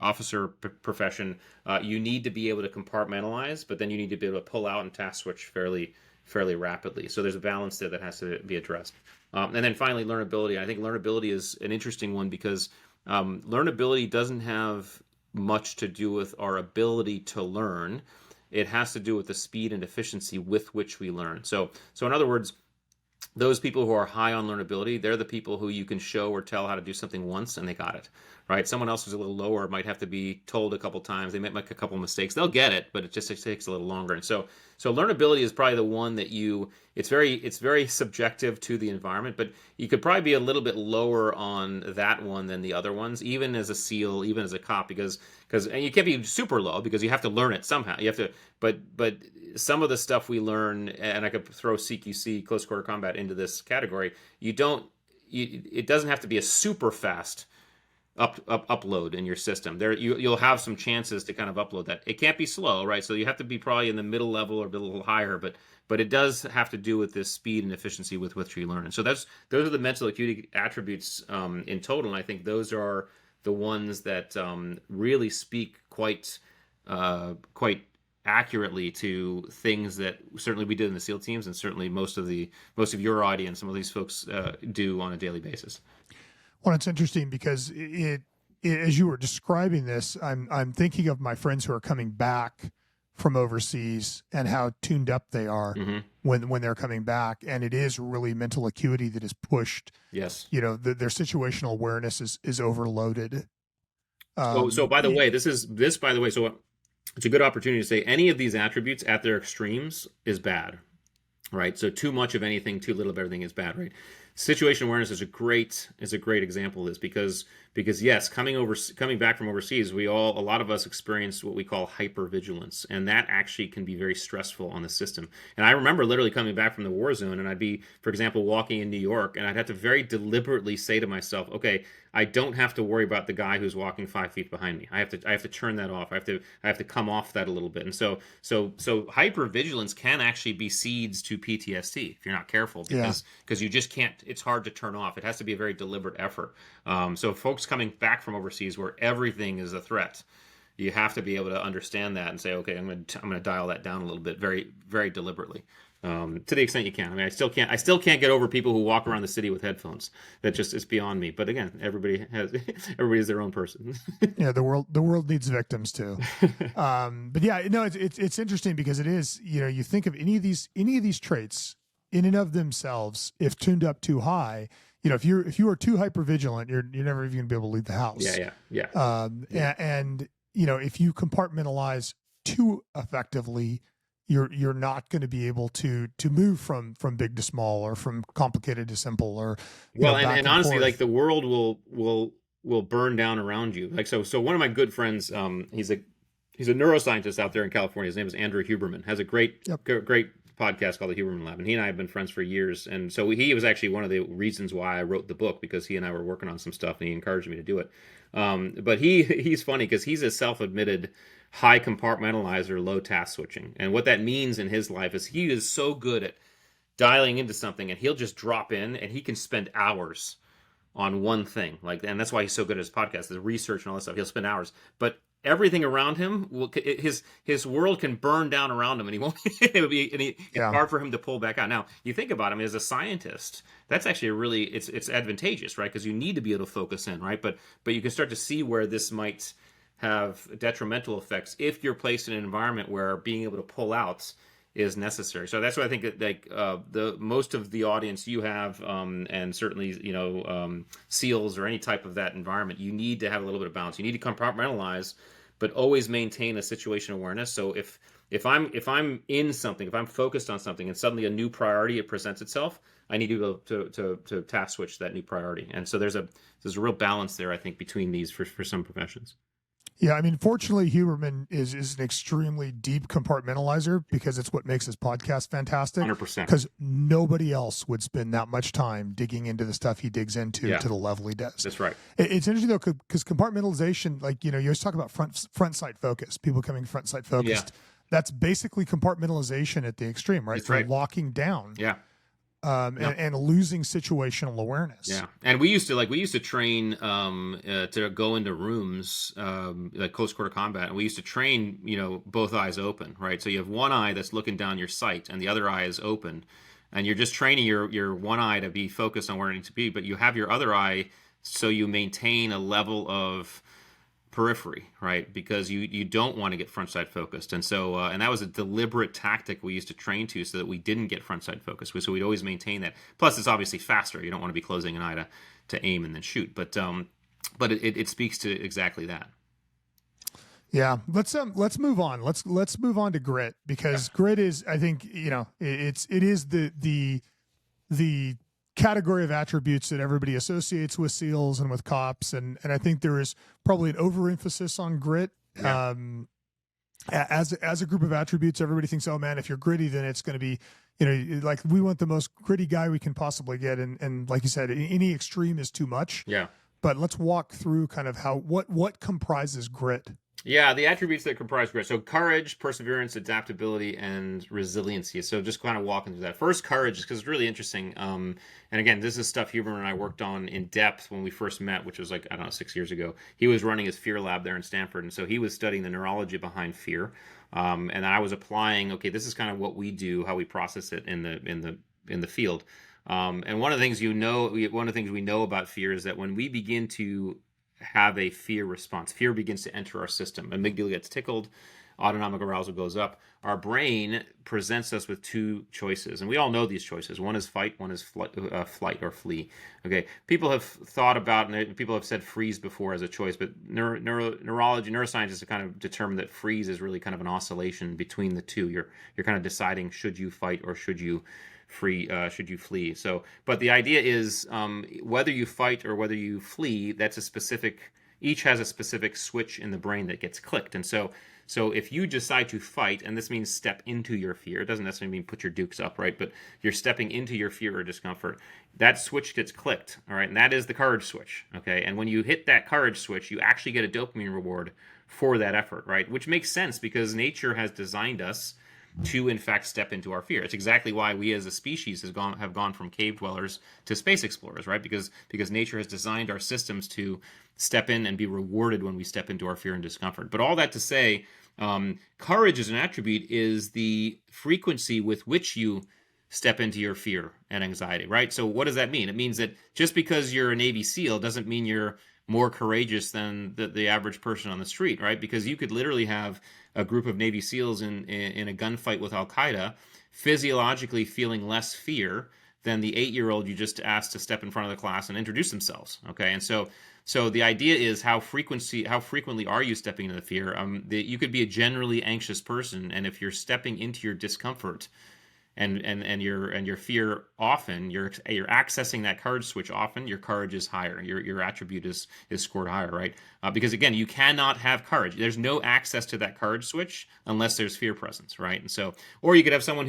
officer profession, you need to be able to compartmentalize, but then you need to be able to pull out and task switch fairly rapidly. So there's a balance there that has to be addressed. And then finally, learnability. I think learnability is an interesting one because learnability doesn't have much to do with our ability to learn. It has to do with the speed and efficiency with which we learn. So in other words, those people who are high on learnability, they're the people who you can show or tell how to do something once and they got it, right? Someone else who's a little lower might have to be told a couple times. They might make a couple mistakes. They'll get it, but it takes a little longer. And so learnability is probably the one that it's very subjective to the environment, but you could probably be a little bit lower on that one than the other ones, even as a SEAL, even as a cop, because and you can't be super low because you have to learn it somehow. You have to, but some of the stuff we learn, and I could throw CQC, close quarter combat, into this category. It doesn't have to be a super fast upload in your system. You'll have some chances to kind of upload that. It can't be slow, right? So you have to be probably in the middle level or a little higher, but it does have to do with this speed and efficiency with which you learn. And so those are the mental acuity attributes in total. And I think those are the ones that really speak quite accurately to things that certainly we did in the SEAL teams, and certainly most of your audience, some of these folks do on a daily basis. Well, it's interesting because as you were describing this, I'm thinking of my friends who are coming back from overseas and how tuned up they are when they're coming back, and it is really mental acuity that is pushed. Yes, their situational awareness is overloaded. So by the way, so it's a good opportunity to say any of these attributes at their extremes is bad, right? So too much of anything, too little of everything is bad, right? Situation awareness is a great example of this because yes, coming back from overseas, a lot of us experience what we call hypervigilance, and that actually can be very stressful on the system. And I remember literally coming back from the war zone, and I'd be, for example, walking in New York, and I'd have to very deliberately say to myself, okay, I don't have to worry about the guy who's walking 5 feet behind me. I have to turn that off. I have to come off that a little bit. And so hypervigilance can actually be seeds to PTSD if you're not careful, because you just can't. It's hard to turn off. It has to be a very deliberate effort. So folks coming back from overseas where everything is a threat, you have to be able to understand that and say, okay, I'm going to dial that down a little bit, very, very deliberately. To the extent you can. I mean, I still can't get over people who walk around the city with headphones. That just is beyond me. But again, everybody is their own person. Yeah, the world needs victims too. But yeah, no, it's interesting because it is, you think of any of these traits in and of themselves, if tuned up too high, if you are too hypervigilant, you're never even gonna be able to leave the house. Yeah. And if you compartmentalize too effectively, you're not going to be able to move from big to small, or from complicated to simple, or and honestly, forth. Like the world will burn down around you. Like so one of my good friends, he's a neuroscientist out there in California. His name is Andrew Huberman. Has a great podcast called the Huberman Lab, and he and I have been friends for years. And so he was actually one of the reasons why I wrote the book, because he and I were working on some stuff, and he encouraged me to do it. But he's funny because he's a self-admitted high compartmentalizer, low task switching. And what that means in his life is he is so good at dialing into something, and he'll just drop in and he can spend hours on one thing. And that's why he's so good at his podcast, the research and all that stuff. He'll spend hours, but everything around him his world can burn down around him, and he won't. It's hard for him to pull back out. Now, you think about him as a scientist. That's actually it's advantageous, right? Because you need to be able to focus in, right? But you can start to see where this might have detrimental effects if you're placed in an environment where being able to pull out is necessary. So that's why I think that the most of the audience you have, and certainly SEALs or any type of that environment, you need to have a little bit of balance. You need to compartmentalize, but always maintain a situation awareness. So if I'm in something, if I'm focused on something, and suddenly a new priority presents itself, I need to be able to task switch that new priority. And so there's a real balance there, I think, between these for some professions. Yeah, I mean, fortunately, Huberman is an extremely deep compartmentalizer because it's what makes his podcast fantastic. 100%. Because nobody else would spend that much time digging into the stuff he digs into Yeah. to the level he does. That's right. It's interesting though, because compartmentalization, like you always talk about front sight focus. People coming front sight focused. Yeah. That's basically compartmentalization at the extreme, right? That's They're right. locking down. Yeah. And losing situational awareness. Yeah, and we used to train to go into rooms like close quarter combat, and we used to train both eyes open, right? So you have one eye that's looking down your sight, and the other eye is open, and you're just training your one eye to be focused on where it needs to be, but you have your other eye so you maintain a level of periphery, right? Because you don't want to get front side focused, and so and that was a deliberate tactic we used to train to so that we didn't get front side focused. So we'd always maintain that. Plus, it's obviously faster. You don't want to be closing an eye to aim and then shoot. But it speaks to exactly that. Yeah, let's move on. Let's move on to grit, because grit is, I think, it is the category of attributes that everybody associates with SEALs and with cops, and I think there is probably an overemphasis on grit. Yeah. As a group of attributes, everybody thinks, oh man, if you're gritty, then it's going to be, like we want the most gritty guy we can possibly get, and like you said, any extreme is too much. Yeah. But let's walk through kind of what comprises grit. Yeah, the attributes that comprise grit. So courage, perseverance, adaptability, and resiliency. So just kind of walking through that. First, courage, because it's really interesting. And again, this is stuff Huberman and I worked on in depth when we first met, which was 6 years ago. He was running his fear lab there in Stanford, and so he was studying the neurology behind fear. And I was applying, okay, this is kind of what we do, how we process it in the field. And one of the things we know about fear is that when we begin to have a fear response, fear begins to enter our system. Amygdala gets tickled, autonomic arousal goes up. Our brain presents us with two choices, and we all know these choices. One is fight, one is flight or flee. Okay, people have thought about, and people have said freeze before as a choice, but neuroscientists have kind of determined that freeze is really kind of an oscillation between the two. You're kind of deciding, should you fight or should you should you flee? So, but the idea is whether you fight or whether you flee, each has a specific switch in the brain that gets clicked. And so if you decide to fight, and this means step into your fear, it doesn't necessarily mean put your dukes up, right? But you're stepping into your fear or discomfort, that switch gets clicked, all right? And that is the courage switch, okay? And when you hit that courage switch, you actually get a dopamine reward for that effort, right? Which makes sense because nature has designed us to in fact step into our fear. It's exactly why we as a species have gone from cave dwellers to space explorers, right? Because nature has designed our systems to step in and be rewarded when we step into our fear and discomfort. But all that to say, courage as an attribute is the frequency with which you step into your fear and anxiety, right? So what does that mean? It means that just because you're a Navy SEAL doesn't mean you're more courageous than the average person on the street, right? Because you could literally have a group of Navy SEALs in a gunfight with Al-Qaeda physiologically feeling less fear than the 8-year-old you just asked to step in front of the class and introduce themselves, okay? And so the idea is how frequently are you stepping into the fear? You could be a generally anxious person, and if you're stepping into your discomfort and your fear often, you're accessing that courage switch often, your courage is higher, your attribute is scored higher, right? Because again, you cannot have courage. There's no access to that courage switch unless there's fear presence, right? And so, or you could have someone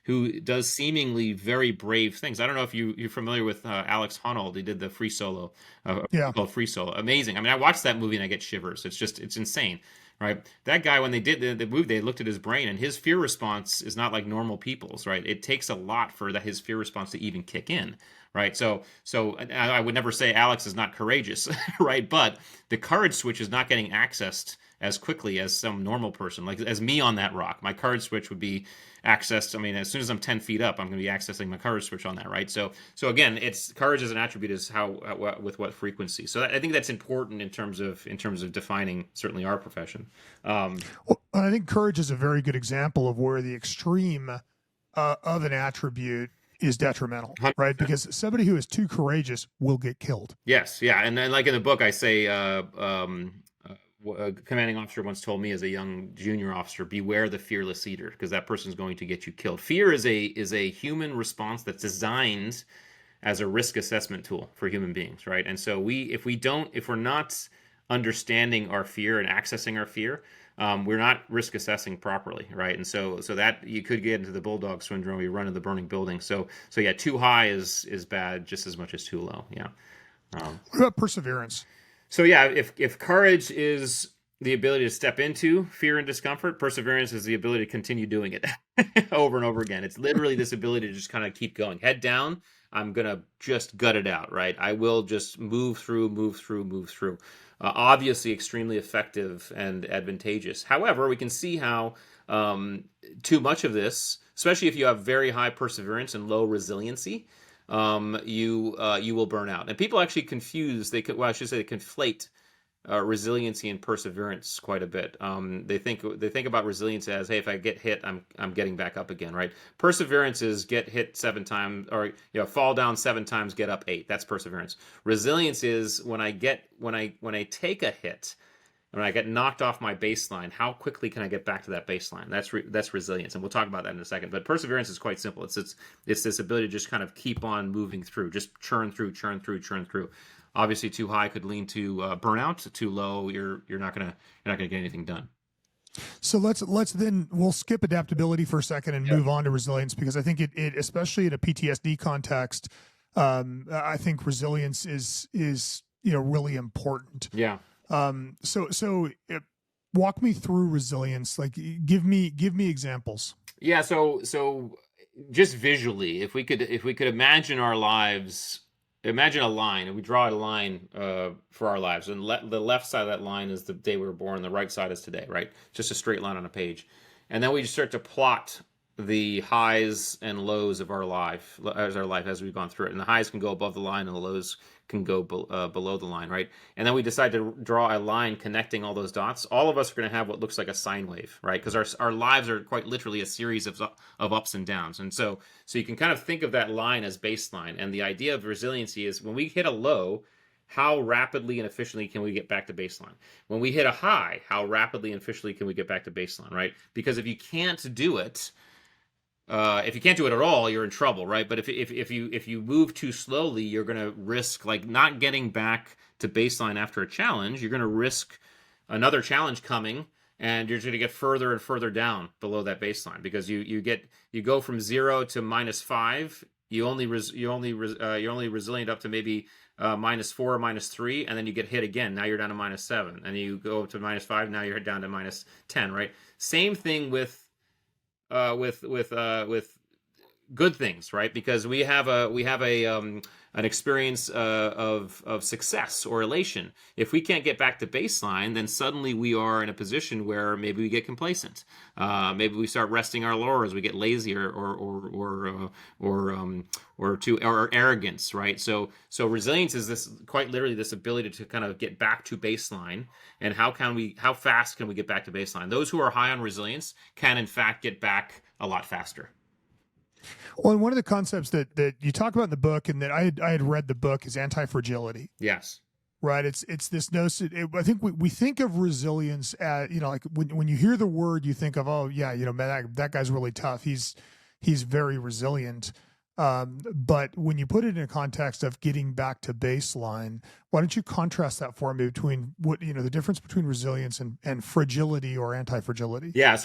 who does seemingly very brave things. I don't know if you're familiar with Alex Honnold. He did the Free Solo, called Free Solo. Amazing. I mean, I watched that movie and I get shivers. It's insane. Right, that guy, when they did the movie, they looked at his brain, and his fear response is not like normal people's. Right, it takes a lot for his fear response to even kick in. Right, so I would never say Alex is not courageous, right? But the courage switch is not getting accessed as quickly as some normal person, like as me on that rock. My courage switch would be accessed. I mean, as soon as I'm 10 feet up, I'm going to be accessing my courage switch on that, right? So again, it's courage as an attribute is with what frequency. So I think that's important in terms of defining certainly our profession. Well, and I think courage is a very good example of where the extreme of an attribute is detrimental, right? Because somebody who is too courageous will get killed. Yes, yeah, and then like in the book, I say. A commanding officer once told me as a young junior officer, beware the fearless eater, because that person's going to get you killed. Fear is a human response that's designed as a risk assessment tool for human beings, right? And so if we're not understanding our fear and accessing our fear, we're not risk assessing properly, right? And so that you could get into the bulldog syndrome. You run in the burning building. So yeah, too high is bad just as much as too low. Yeah. What about perseverance? So yeah, if courage is the ability to step into fear and discomfort, perseverance is the ability to continue doing it over and over again. It's literally this ability to just kind of keep going. Head down, I'm going to just gut it out, right? I will just move through. Obviously extremely effective and advantageous. However, we can see how too much of this, especially if you have very high perseverance and low resiliency, you will burn out. And people actually confuse, they conflate resiliency and perseverance quite a bit. They think about resilience as, hey, if I get hit, I'm getting back up again, right? Perseverance is get hit 7 times, or fall down 7 times, get up 8. That's perseverance. Resilience is when I take a hit, when I get knocked off my baseline, how quickly can I get back to that baseline? That's resilience, and we'll talk about that in a second. But perseverance is quite simple. It's this ability to just kind of keep on moving through, just churn through. Obviously, too high could lead to burnout. Too low, you're not gonna get anything done. So we'll skip adaptability for a second and move on to resilience, because I think it especially in a PTSD context, I think resilience is really important. Yeah. So walk me through resilience. Like, give me examples. Yeah. So just visually, if we could imagine our lives. Imagine a line, and we draw a line for our lives. And the left side of that line is the day we were born. The right side is today, right? Just a straight line on a page. And then we just start to plot the highs and lows of our life as we've gone through it. And the highs can go above the line, and the lows can go below the line, right? And then we decide to draw a line connecting all those dots. All of us are going to have what looks like a sine wave, right? Because our lives are quite literally a series of ups and downs. And so you can kind of think of that line as baseline. And the idea of resiliency is when we hit a low, how rapidly and efficiently can we get back to baseline? When we hit a high, how rapidly and efficiently can we get back to baseline, right? Because if you can't do it, if you can't do it at all, you're in trouble, right? But if you move too slowly, you're going to risk like not getting back to baseline after a challenge. You're going to risk another challenge coming, and you're going to get further and further down below that baseline, because you go from 0 to -5. You're only resilient up to maybe -4 or -3, and then you get hit again. Now you're down to -7, and you go up to -5. Now you're down to -10, right? Same thing with good things, right? Because we have an experience of success or elation. If we can't get back to baseline, then suddenly we are in a position where maybe we get complacent. Maybe we start resting our laurels. We get lazy or arrogance, right? So resilience is this quite literally this ability to kind of get back to baseline. And how fast can we get back to baseline? Those who are high on resilience can in fact get back a lot faster. Well, and one of the concepts that you talk about in the book, and that I had read the book, is anti-fragility. Yes. Right. It's this notion. I think we think of resilience as, like when you hear the word, you think of, oh yeah, man, that guy's really tough. He's very resilient. But when you put it in a context of getting back to baseline, why don't you contrast that for me between what, the difference between resilience and fragility or anti-fragility? Yeah.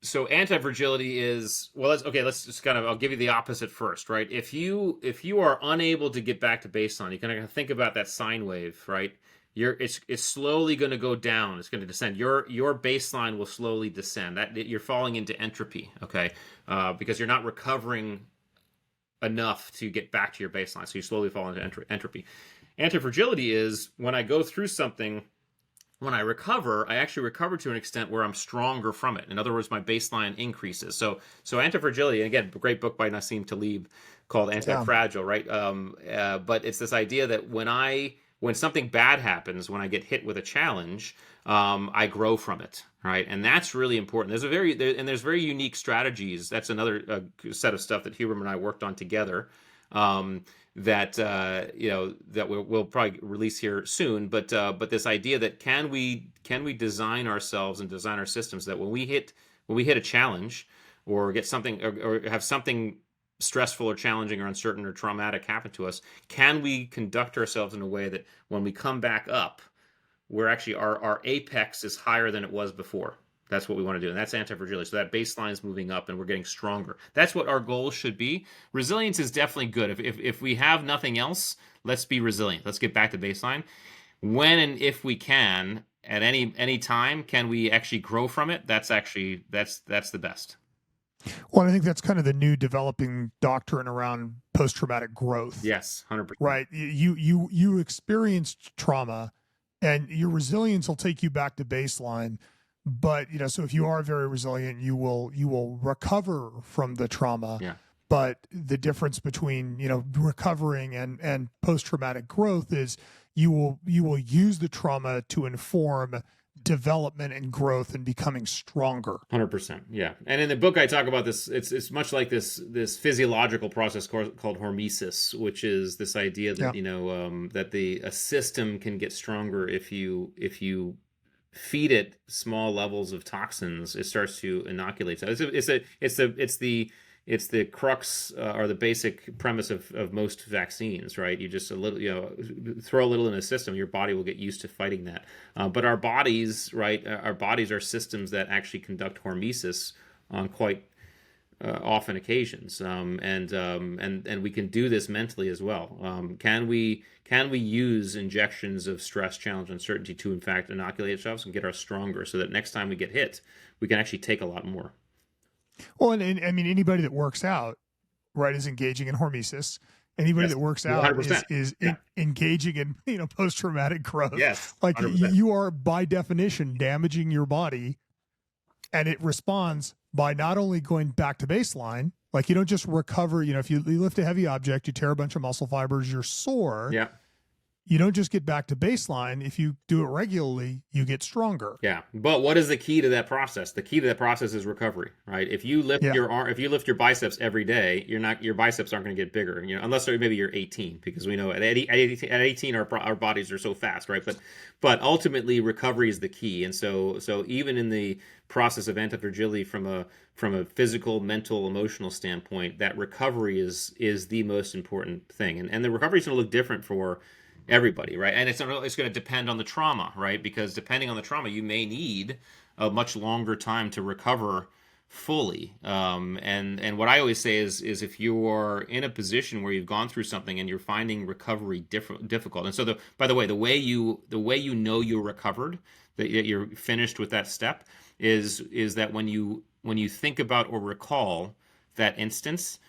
So anti-fragility is, well, let's just I'll give you the opposite first, right? If you are unable to get back to baseline, you kind of think about that sine wave, right? It's slowly going to go down. It's going to descend. Your baseline will slowly descend. That you're falling into entropy, okay? Because you're not recovering enough to get back to your baseline. So you slowly fall into entropy. Anti-fragility is when I go through something, when I recover, I actually recover to an extent where I'm stronger from it. In other words, my baseline increases. So anti-fragility, and again, great book by Nassim Taleb called Anti-Fragile, right? But it's this idea that when something bad happens, when I get hit with a challenge, I grow from it, right? And that's really important. There's very unique strategies. That's another set of stuff that Huberman and I worked on together. That we'll probably release here soon, but this idea that can we design ourselves and design our systems that when we hit a challenge or get something or have something stressful or challenging or uncertain or traumatic happen to us, can we conduct ourselves in a way that when we come back up, we're actually our apex is higher than it was before. That's what we want to do, and that's anti-fragility. So that baseline is moving up, and we're getting stronger. That's what our goal should be. Resilience is definitely good. If we have nothing else, let's be resilient. Let's get back to baseline. When and if we can, at any time, can we actually grow from it? That's the best. Well, I think that's kind of the new developing doctrine around post-traumatic growth. Yes, 100%. Right. You experienced trauma, and your resilience will take you back to baseline. But so if you are very resilient, you will recover from the trauma. Yeah. But the difference between recovering and post-traumatic growth is you will use the trauma to inform development and growth and becoming stronger. 100%. Yeah. And in the book I talk about this, it's much like this physiological process called hormesis, which is this idea that that a system can get stronger if you feed it small levels of toxins. It starts to inoculate. So it's the crux or the basic premise of most vaccines, right? You just throw a little in a system, your body will get used to fighting that. But our bodies, right? Our bodies are systems that actually conduct hormesis on quite often occasions, and we can do this mentally as well. Can we use injections of stress, challenge, uncertainty to in fact inoculate ourselves and get us stronger, so that next time we get hit, we can actually take a lot more. Well, and I mean, anybody that works out, right, is engaging in hormesis. Anybody that works out 100%. is engaging in post-traumatic growth. Yes, like 100%. you are by definition damaging your body, and it responds by not only going back to baseline. Like you don't just recover. If you lift a heavy object, you tear a bunch of muscle fibers, you're sore. Yeah. You don't just get back to baseline. If you do it regularly, you get stronger. Yeah, but what is the key to that process? The key to that process is recovery, right? If you lift if you lift your biceps every day, your biceps aren't going to get bigger, unless maybe you're 18, because we know at 18 our bodies are so fast, right? But ultimately recovery is the key, and so even in the process of anti-fragility from a physical, mental, emotional standpoint, that recovery is the most important thing, and the recovery is going to look different for everybody, right? And it's going to depend on the trauma, right? Because depending on the trauma, you may need a much longer time to recover fully. And what I always say is if you are in a position where you've gone through something and you're finding recovery difficult, and so by the way, the way you know you're recovered, that you're finished with that step, is that when you think about or recall that instance,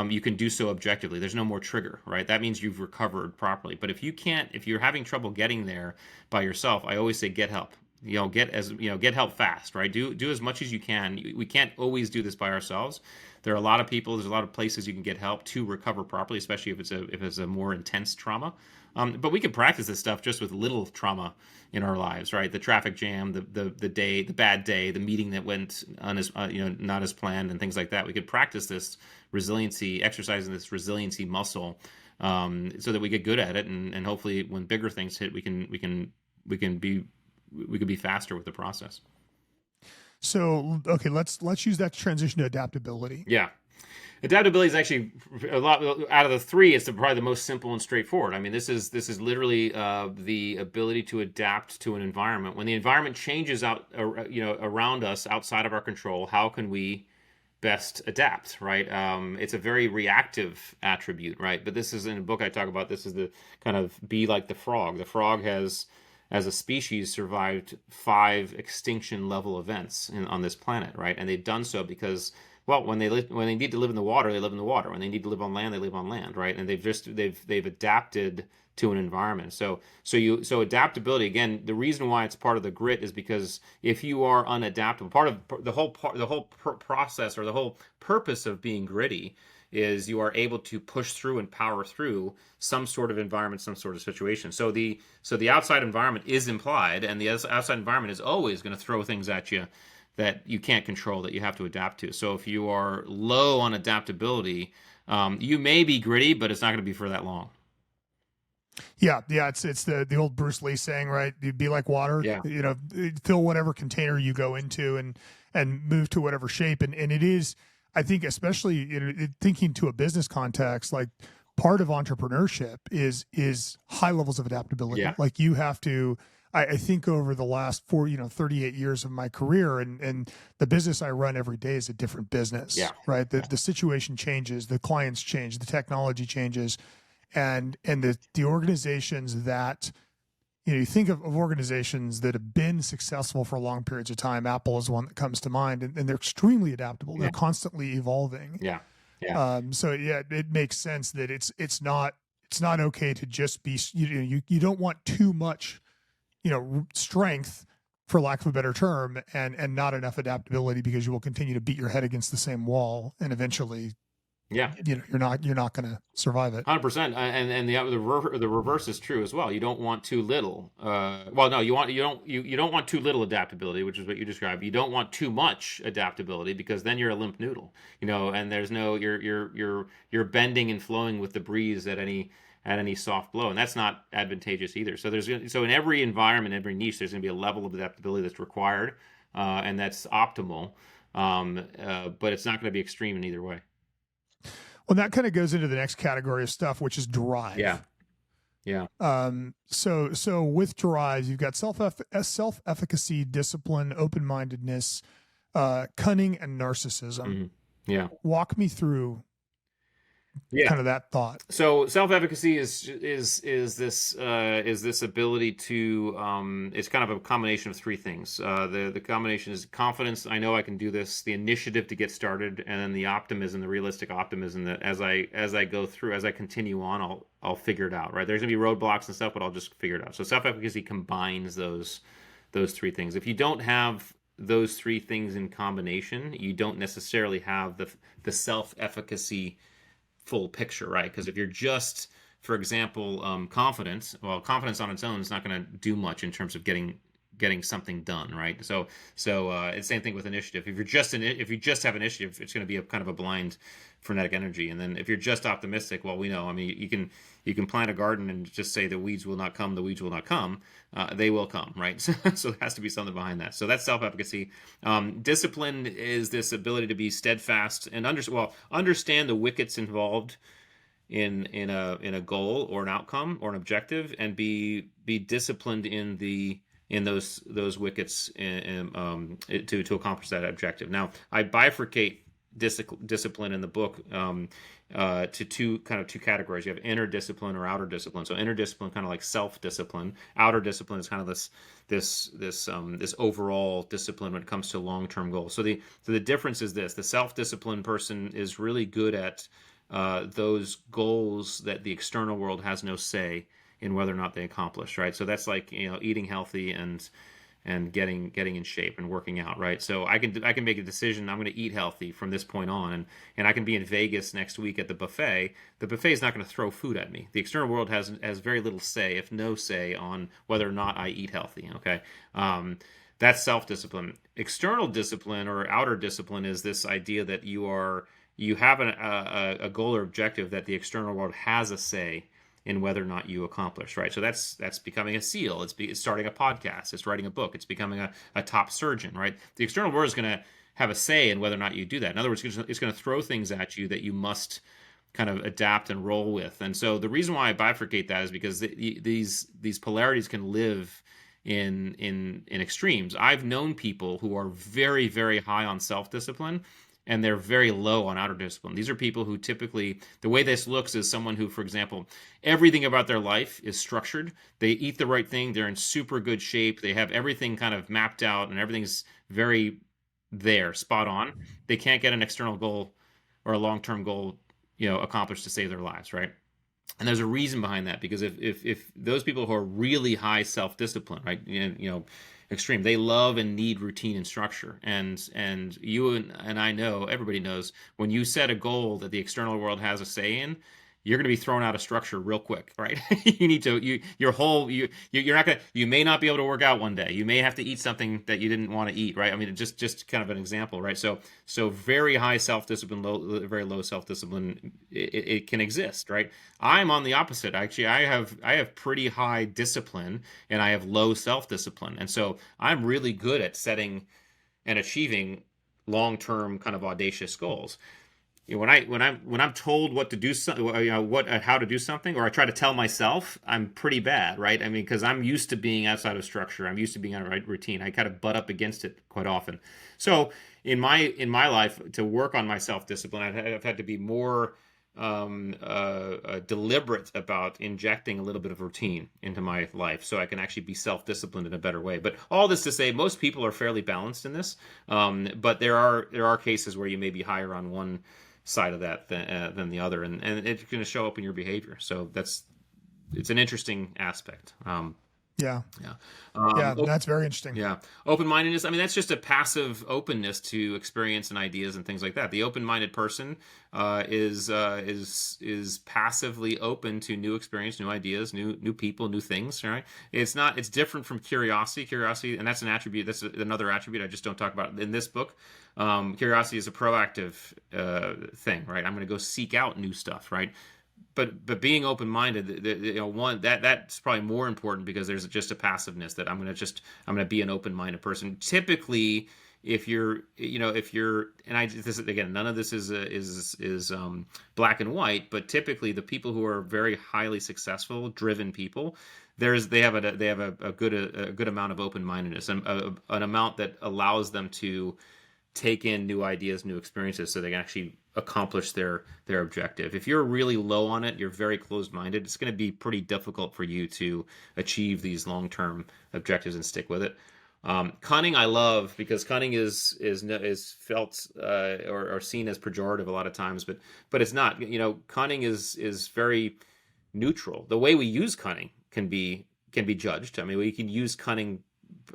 you can do so objectively. There's no more trigger, right? That means you've recovered properly. But if you're having trouble getting there by yourself, I always say get help. Get help fast, right? Do as much as you can. We can't always do this by ourselves. There are a lot of people. There's a lot of places you can get help to recover properly, especially if it's a more intense trauma. But we can practice this stuff just with little trauma in our lives, right? The traffic jam, the bad day, the meeting that went not as planned, and things like that. We could practice this resiliency, exercising this resiliency muscle, so that we get good at it, and hopefully when bigger things hit, we can be faster with the process. So, okay, let's use that to transition to adaptability. Yeah. Adaptability is actually a lot out of the three. It's probably the most simple and straightforward. I mean, this is literally the ability to adapt to an environment. When the environment changes around us, outside of our control, how can we best adapt, right? It's a very reactive attribute, right? But this is in a book I talk about. This is the kind of be like the frog. The frog has, as a species, survived 5 extinction level events on this planet, right? And they've done so because, well, when they need to live in the water, they live in the water. When they need to live on land, they live on land, right? And they've adapted to an environment. So adaptability, again, the reason why it's part of the grit is because if you are unadaptable, the whole process, or the whole purpose of being gritty, is you are able to push through and power through some sort of environment, some sort of situation. So the outside environment is implied, and the outside environment is always going to throw things at you that you can't control, that you have to adapt to. So if you are low on adaptability, you may be gritty, but it's not going to be for that long. Yeah. It's the old Bruce Lee saying, right? You be like water. Yeah. Fill whatever container you go into and move to whatever shape. And it is, I think, especially thinking to a business context, like part of entrepreneurship is high levels of adaptability. Yeah. Like you have to. I think over the last 38 years of my career and the business I run every day is a different business, Yeah. right? The situation changes, the clients change, the technology changes, and the organizations that, you think of organizations that have been successful for long periods of time. Apple is one that comes to mind, and they're extremely adaptable. They're constantly evolving. Yeah. Yeah. So yeah, it makes sense that it's not okay to just be, you don't want too much, strength, for lack of a better term, and not enough adaptability, because you will continue to beat your head against the same wall, and eventually, Yeah. you're not going to survive it. 100%, and the reverse is true as well. You don't want too little. Well, no, you don't want too little adaptability, which is what you described. You don't want too much adaptability, because then you're a limp noodle, and there's no you're bending and flowing with the breeze at any soft blow, and that's not advantageous either. So in every environment, every niche, there's going to be a level of adaptability that's required, and that's optimal. But it's not going to be extreme in either way. Well, that kind of goes into the next category of stuff, which is drive. Yeah. Yeah. So with drive, you've got self-efficacy, discipline, open-mindedness, cunning, and narcissism. Mm-hmm. Yeah. Walk me through kind of that thought. So self-efficacy is this ability to it's kind of a combination of three things. The combination is confidence. I know I can do this. The initiative to get started, and then the optimism, the realistic optimism that as I go through, as I continue on, I'll figure it out. Right? There's gonna be roadblocks and stuff, but I'll just figure it out. So self-efficacy combines those three things. If you don't have those three things in combination, you don't necessarily have the self-efficacy full picture, right? Because if you're just, for example, confidence on its own is not going to do much in terms of getting something done, right? So it's the same thing with initiative. If you just have initiative, it's going to be a kind of a blind, frenetic energy. And then if you're just optimistic, well, we know. I mean, you can plant a garden and just say the weeds will not come. The weeds will not come. They will come, right? So there has to be something behind that. So that's self-efficacy. Discipline is this ability to be steadfast and understand the wickets involved in a goal or an outcome or an objective, and be disciplined in those wickets to accomplish that objective. Now, I bifurcate discipline in the book to two categories. You have inner discipline or outer discipline. So inner discipline, kind of like self-discipline. Outer discipline is kind of this overall discipline when it comes to long-term goals. So the difference is this: the self-disciplined person is really good at those goals that the external world has no say in whether or not they accomplish, right? So that's like, eating healthy and getting in shape and working out, right? So I can make a decision. I'm going to eat healthy from this point on, and I can be in Vegas next week at the buffet. The buffet is not going to throw food at me. The external world has very little say, if no say, on whether or not I eat healthy. Okay, that's self-discipline. External discipline or outer discipline is this idea that you have a goal or objective that the external world has a say in whether or not you accomplish, right? So that's becoming a SEAL. It's starting a podcast. It's writing a book. It's becoming a top surgeon, right? The external world is going to have a say in whether or not you do that. In other words, it's going to throw things at you that you must kind of adapt and roll with. And so the reason why I bifurcate that is because these polarities can live in extremes. I've known people who are very, very high on self-discipline, and they're very low on outer discipline. These are people who typically, the way this looks is someone who, for example, everything about their life is structured. They eat the right thing. They're in super good shape. They have everything kind of mapped out, and everything's very there, spot on. They can't get an external goal or a long-term goal, accomplished to save their lives, right? And there's a reason behind that, because if those people who are really high self-discipline, right, extreme, they love and need routine and structure. And you and I know, everybody knows, when you set a goal that the external world has a say in, you're going to be thrown out of structure real quick, right? You may not be able to work out one day. You may have to eat something that you didn't want to eat, right? I mean, just kind of an example, right? So very high self-discipline, very low self-discipline, it can exist, right? I'm on the opposite. Actually, I have pretty high discipline and I have low self-discipline. And so I'm really good at setting and achieving long-term kind of audacious goals. when I'm told what to do, how to do something, or I try to tell myself, I'm pretty bad, right? I mean, because I'm used to being outside of structure, I'm used to being on a right routine. I kind of butt up against it quite often. So in my life, to work on my self discipline, I've had to be more deliberate about injecting a little bit of routine into my life, so I can actually be self-disciplined in a better way. But all this to say, most people are fairly balanced in this, but there are cases where you may be higher on one side of that than the other, and it's going to show up in your behavior. So it's an interesting aspect. Yeah. Yeah. That's very interesting. Yeah. Open-mindedness, I mean, that's just a passive openness to experience and ideas and things like that. The open-minded person is passively open to new experience, new ideas, new people, new things, right? It's different from curiosity. Curiosity, and that's an attribute, that's another attribute I just don't talk about in this book. Curiosity is a proactive thing, right? I'm going to go seek out new stuff, right? But being open-minded, that's probably more important, because there's just a passiveness that I'm going to be an open-minded person. Typically, if you're, and this is, again, none of this is black and white, but typically the people who are very highly successful, driven people, they have a good amount of open-mindedness, and an amount that allows them to take in new ideas, new experiences, so they can actually accomplish their objective. If you're really low on it, you're very closed-minded, it's going to be pretty difficult for you to achieve these long-term objectives and stick with it. Cunning I love, because cunning is felt or seen as pejorative a lot of times, but it's not. Cunning is very neutral. The way we use cunning can be judged. I mean, we can use cunning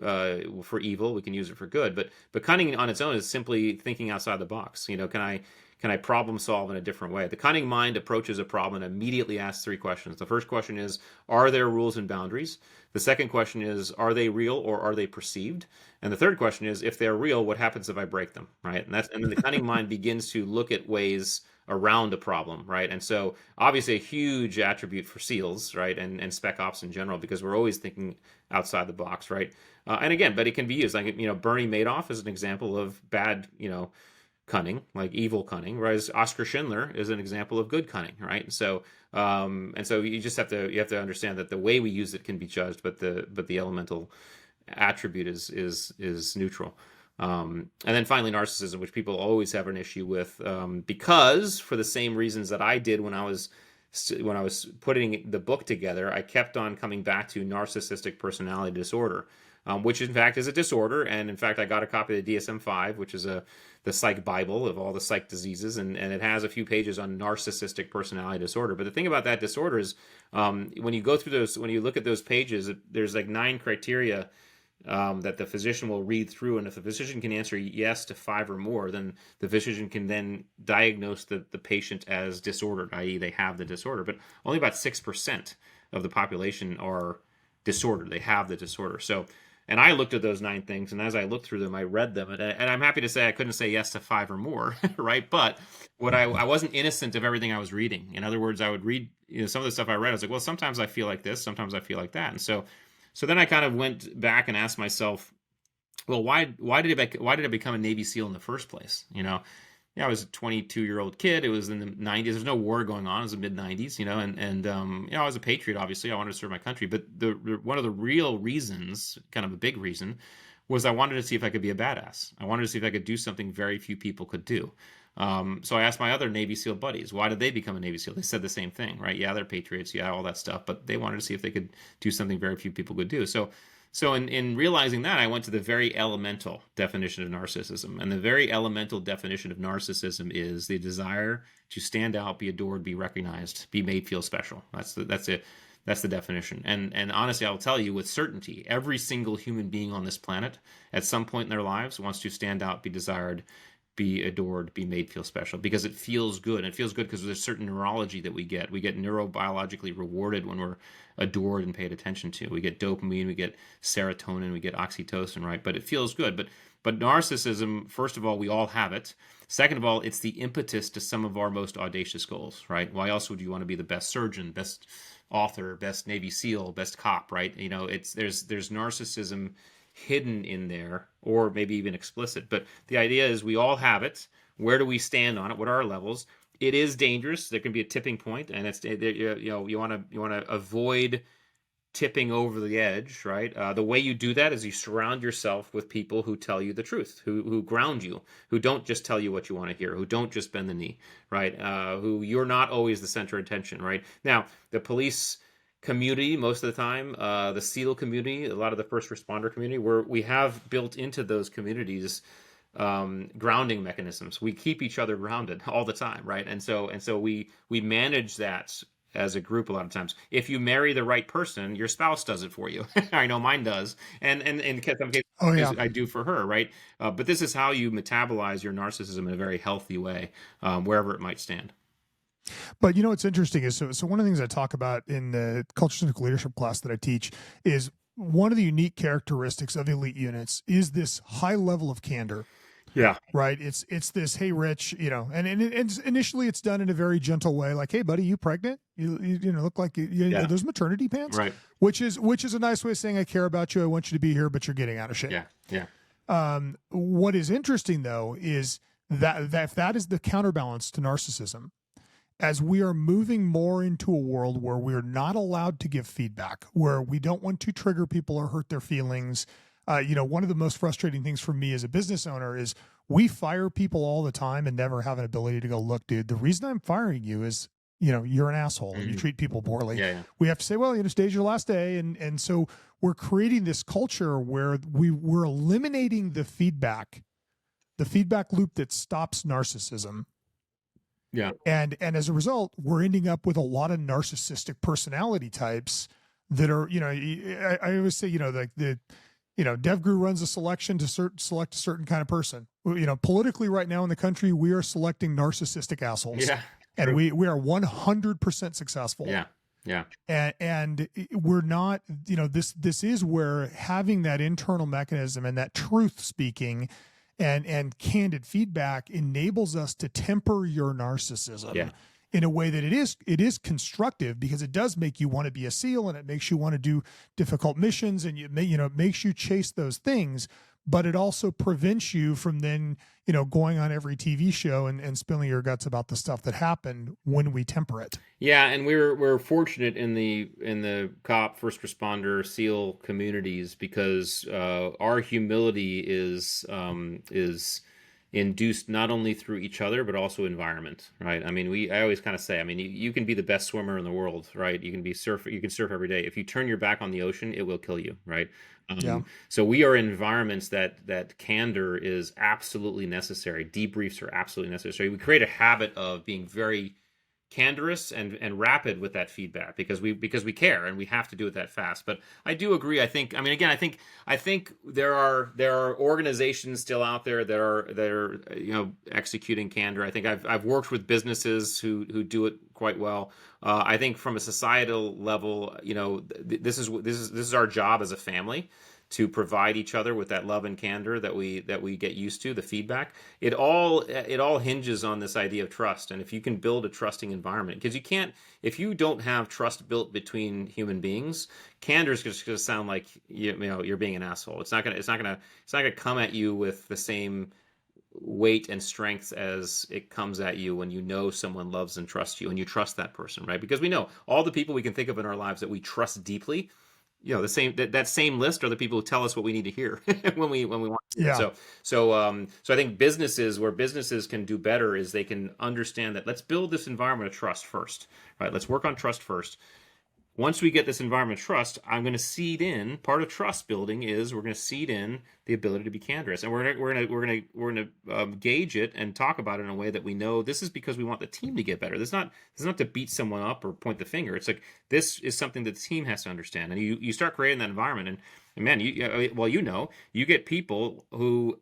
for evil, we can use it for good, but cunning on its own is simply thinking outside the box. Can I problem solve in a different way? The cunning mind approaches a problem and immediately asks three questions. The first question is, are there rules and boundaries? The second question is, are they real or are they perceived? And the third question is, if they're real, what happens if I break them, right? And then the cunning mind begins to look at ways around a problem, right? And so obviously a huge attribute for SEALs, right, and spec ops in general, because we're always thinking outside the box, right? And again, but it can be used, like, Bernie Madoff is an example of bad, cunning, like evil cunning, whereas Oskar Schindler is an example of good cunning, right? So you just have to understand that the way we use it can be judged, but the elemental attribute is neutral. And then finally, narcissism, which people always have an issue with, because for the same reasons that I did when I was putting the book together, I kept on coming back to narcissistic personality disorder, which in fact is a disorder. And in fact, I got a copy of the DSM-5, which is the psych Bible of all the psych diseases, and it has a few pages on narcissistic personality disorder. But the thing about that disorder is, when you go through those, when you look at those pages, there's like 9 criteria that the physician will read through, and if the physician can answer yes to 5 or more, then the physician can then diagnose the patient as disordered, i.e. they have the disorder. But only about 6% of the population are disordered. They have the disorder. So, and I looked at those 9 things, and as I looked through them, I read them, and I'm happy to say I couldn't say yes to 5 or more, right? But I wasn't innocent of everything I was reading. In other words, I would read, some of the stuff I read, I was like, well, sometimes I feel like this, sometimes I feel like that. And so then I kind of went back and asked myself, well, why did I become a Navy SEAL in the first place? I was a 22-year-old kid. It was in the 90s. There's no war going on. It was the mid-90s, and I was a patriot, obviously. I wanted to serve my country. But one of the real reasons, kind of a big reason, was I wanted to see if I could be a badass. I wanted to see if I could do something very few people could do. So I asked my other Navy SEAL buddies, why did they become a Navy SEAL? They said the same thing, right? Yeah, they're patriots, yeah, all that stuff, but they wanted to see if they could do something very few people could do. So in realizing that, I went to the very elemental definition of narcissism. And the very elemental definition of narcissism is the desire to stand out, be adored, be recognized, be made feel special. That's the definition. And honestly, I'll tell you with certainty, every single human being on this planet at some point in their lives wants to stand out, be desired, be adored, be made feel special, because it feels good. It feels good because there's certain neurology that we get. We get neurobiologically rewarded when we're adored and paid attention to. We get dopamine, we get serotonin, we get oxytocin, right? But it feels good. But narcissism, first of all, we all have it. Second of all, it's the impetus to some of our most audacious goals, right? Why else would you want to be the best surgeon, best author, best Navy SEAL, best cop, right? There's narcissism hidden in there, or maybe even explicit. But the idea is we all have it. Where do we stand on it? What are our levels? It is dangerous. There can be a tipping point, and you want to avoid tipping over the edge, right? The way you do that is you surround yourself with people who tell you the truth, who ground you, who don't just tell you what you want to hear, who don't just bend the knee, right? Who you're not always the center of attention, right? Now, the police community, most of the time, the SEAL community, a lot of the first responder community, we have built into those communities grounding mechanisms. We keep each other grounded all the time, right? And so we manage that as a group a lot of times. If you marry the right person, your spouse does it for you. I know mine does, and in some cases, Oh yeah. I do for her, right? But this is how you metabolize your narcissism in a very healthy way, wherever it might stand. But you know what's interesting is so one of the things I talk about in the culture centric leadership class that I teach is one of the unique characteristics of elite units is this high level of candor. Yeah. Right. It's this, hey, Rich, and initially it's done in a very gentle way. Like, hey, buddy, you pregnant? You look like those maternity pants, right? Which is a nice way of saying I care about you. I want you to be here, but you're getting out of shape. Yeah. Yeah. What is interesting though, is that is the counterbalance to narcissism. As we are moving more into a world where we're not allowed to give feedback, where we don't want to trigger people or hurt their feelings. One of the most frustrating things for me as a business owner is we fire people all the time and never have an ability to go, look, dude, the reason I'm firing you is, you're an asshole and you treat people poorly. Yeah. We have to say, well, today's your last day. And so we're creating this culture where we're eliminating the feedback loop that stops narcissism. Yeah. And as a result, we're ending up with a lot of narcissistic personality types that are, I always say, DevGuru runs a selection to select a certain kind of person. Politically right now in the country, we are selecting narcissistic assholes. Yeah. And we are 100% successful. Yeah. Yeah. And we're not, this is where having that internal mechanism and that truth speaking and candid feedback enables us to temper your narcissism in a way that it is constructive, because it does make you want to be a SEAL and it makes you want to do difficult missions, and it makes you chase those things, but it also prevents you from then, going on every TV show and spilling your guts about the stuff that happened when we temper it. Yeah, and we're fortunate in the cop, first responder, SEAL communities, because our humility is induced not only through each other but also environment, right? I mean, I always kind of say, I mean, you can be the best swimmer in the world, right? You can surf every day. If you turn your back on the ocean, it will kill you, right? So we are in environments that candor is absolutely necessary. Debriefs are absolutely necessary. We create a habit of being very candorous and rapid with that feedback because we care, and we have to do it that fast. But I do agree. I think there are organizations still out there that are executing candor. I think I've worked with businesses who do it quite well. I think from a societal level, this is our job as a family, to provide each other with that love and candor that we get used to, the feedback. It all hinges on this idea of trust. And if you can build a trusting environment, because if you don't have trust built between human beings, candor is just going to sound like you're being an asshole. It's not going to come at you with the same weight and strength as it comes at you when someone loves and trusts you and you trust that person, right? Because we know all the people we can think of in our lives that we trust deeply, that same list are the people who tell us what we need to hear when we want to. Yeah. So I think where businesses can do better is they can understand that let's build this environment of trust first, right? Let's work on trust first. Once we get this environment of trust, I'm going to seed in, part of trust building is we're going to seed in the ability to be candorous, and we're going to gauge it and talk about it in a way that we know this is because we want the team to get better. This is not to beat someone up or point the finger. It's like this is something that the team has to understand, and you start creating that environment. And man, you get people who,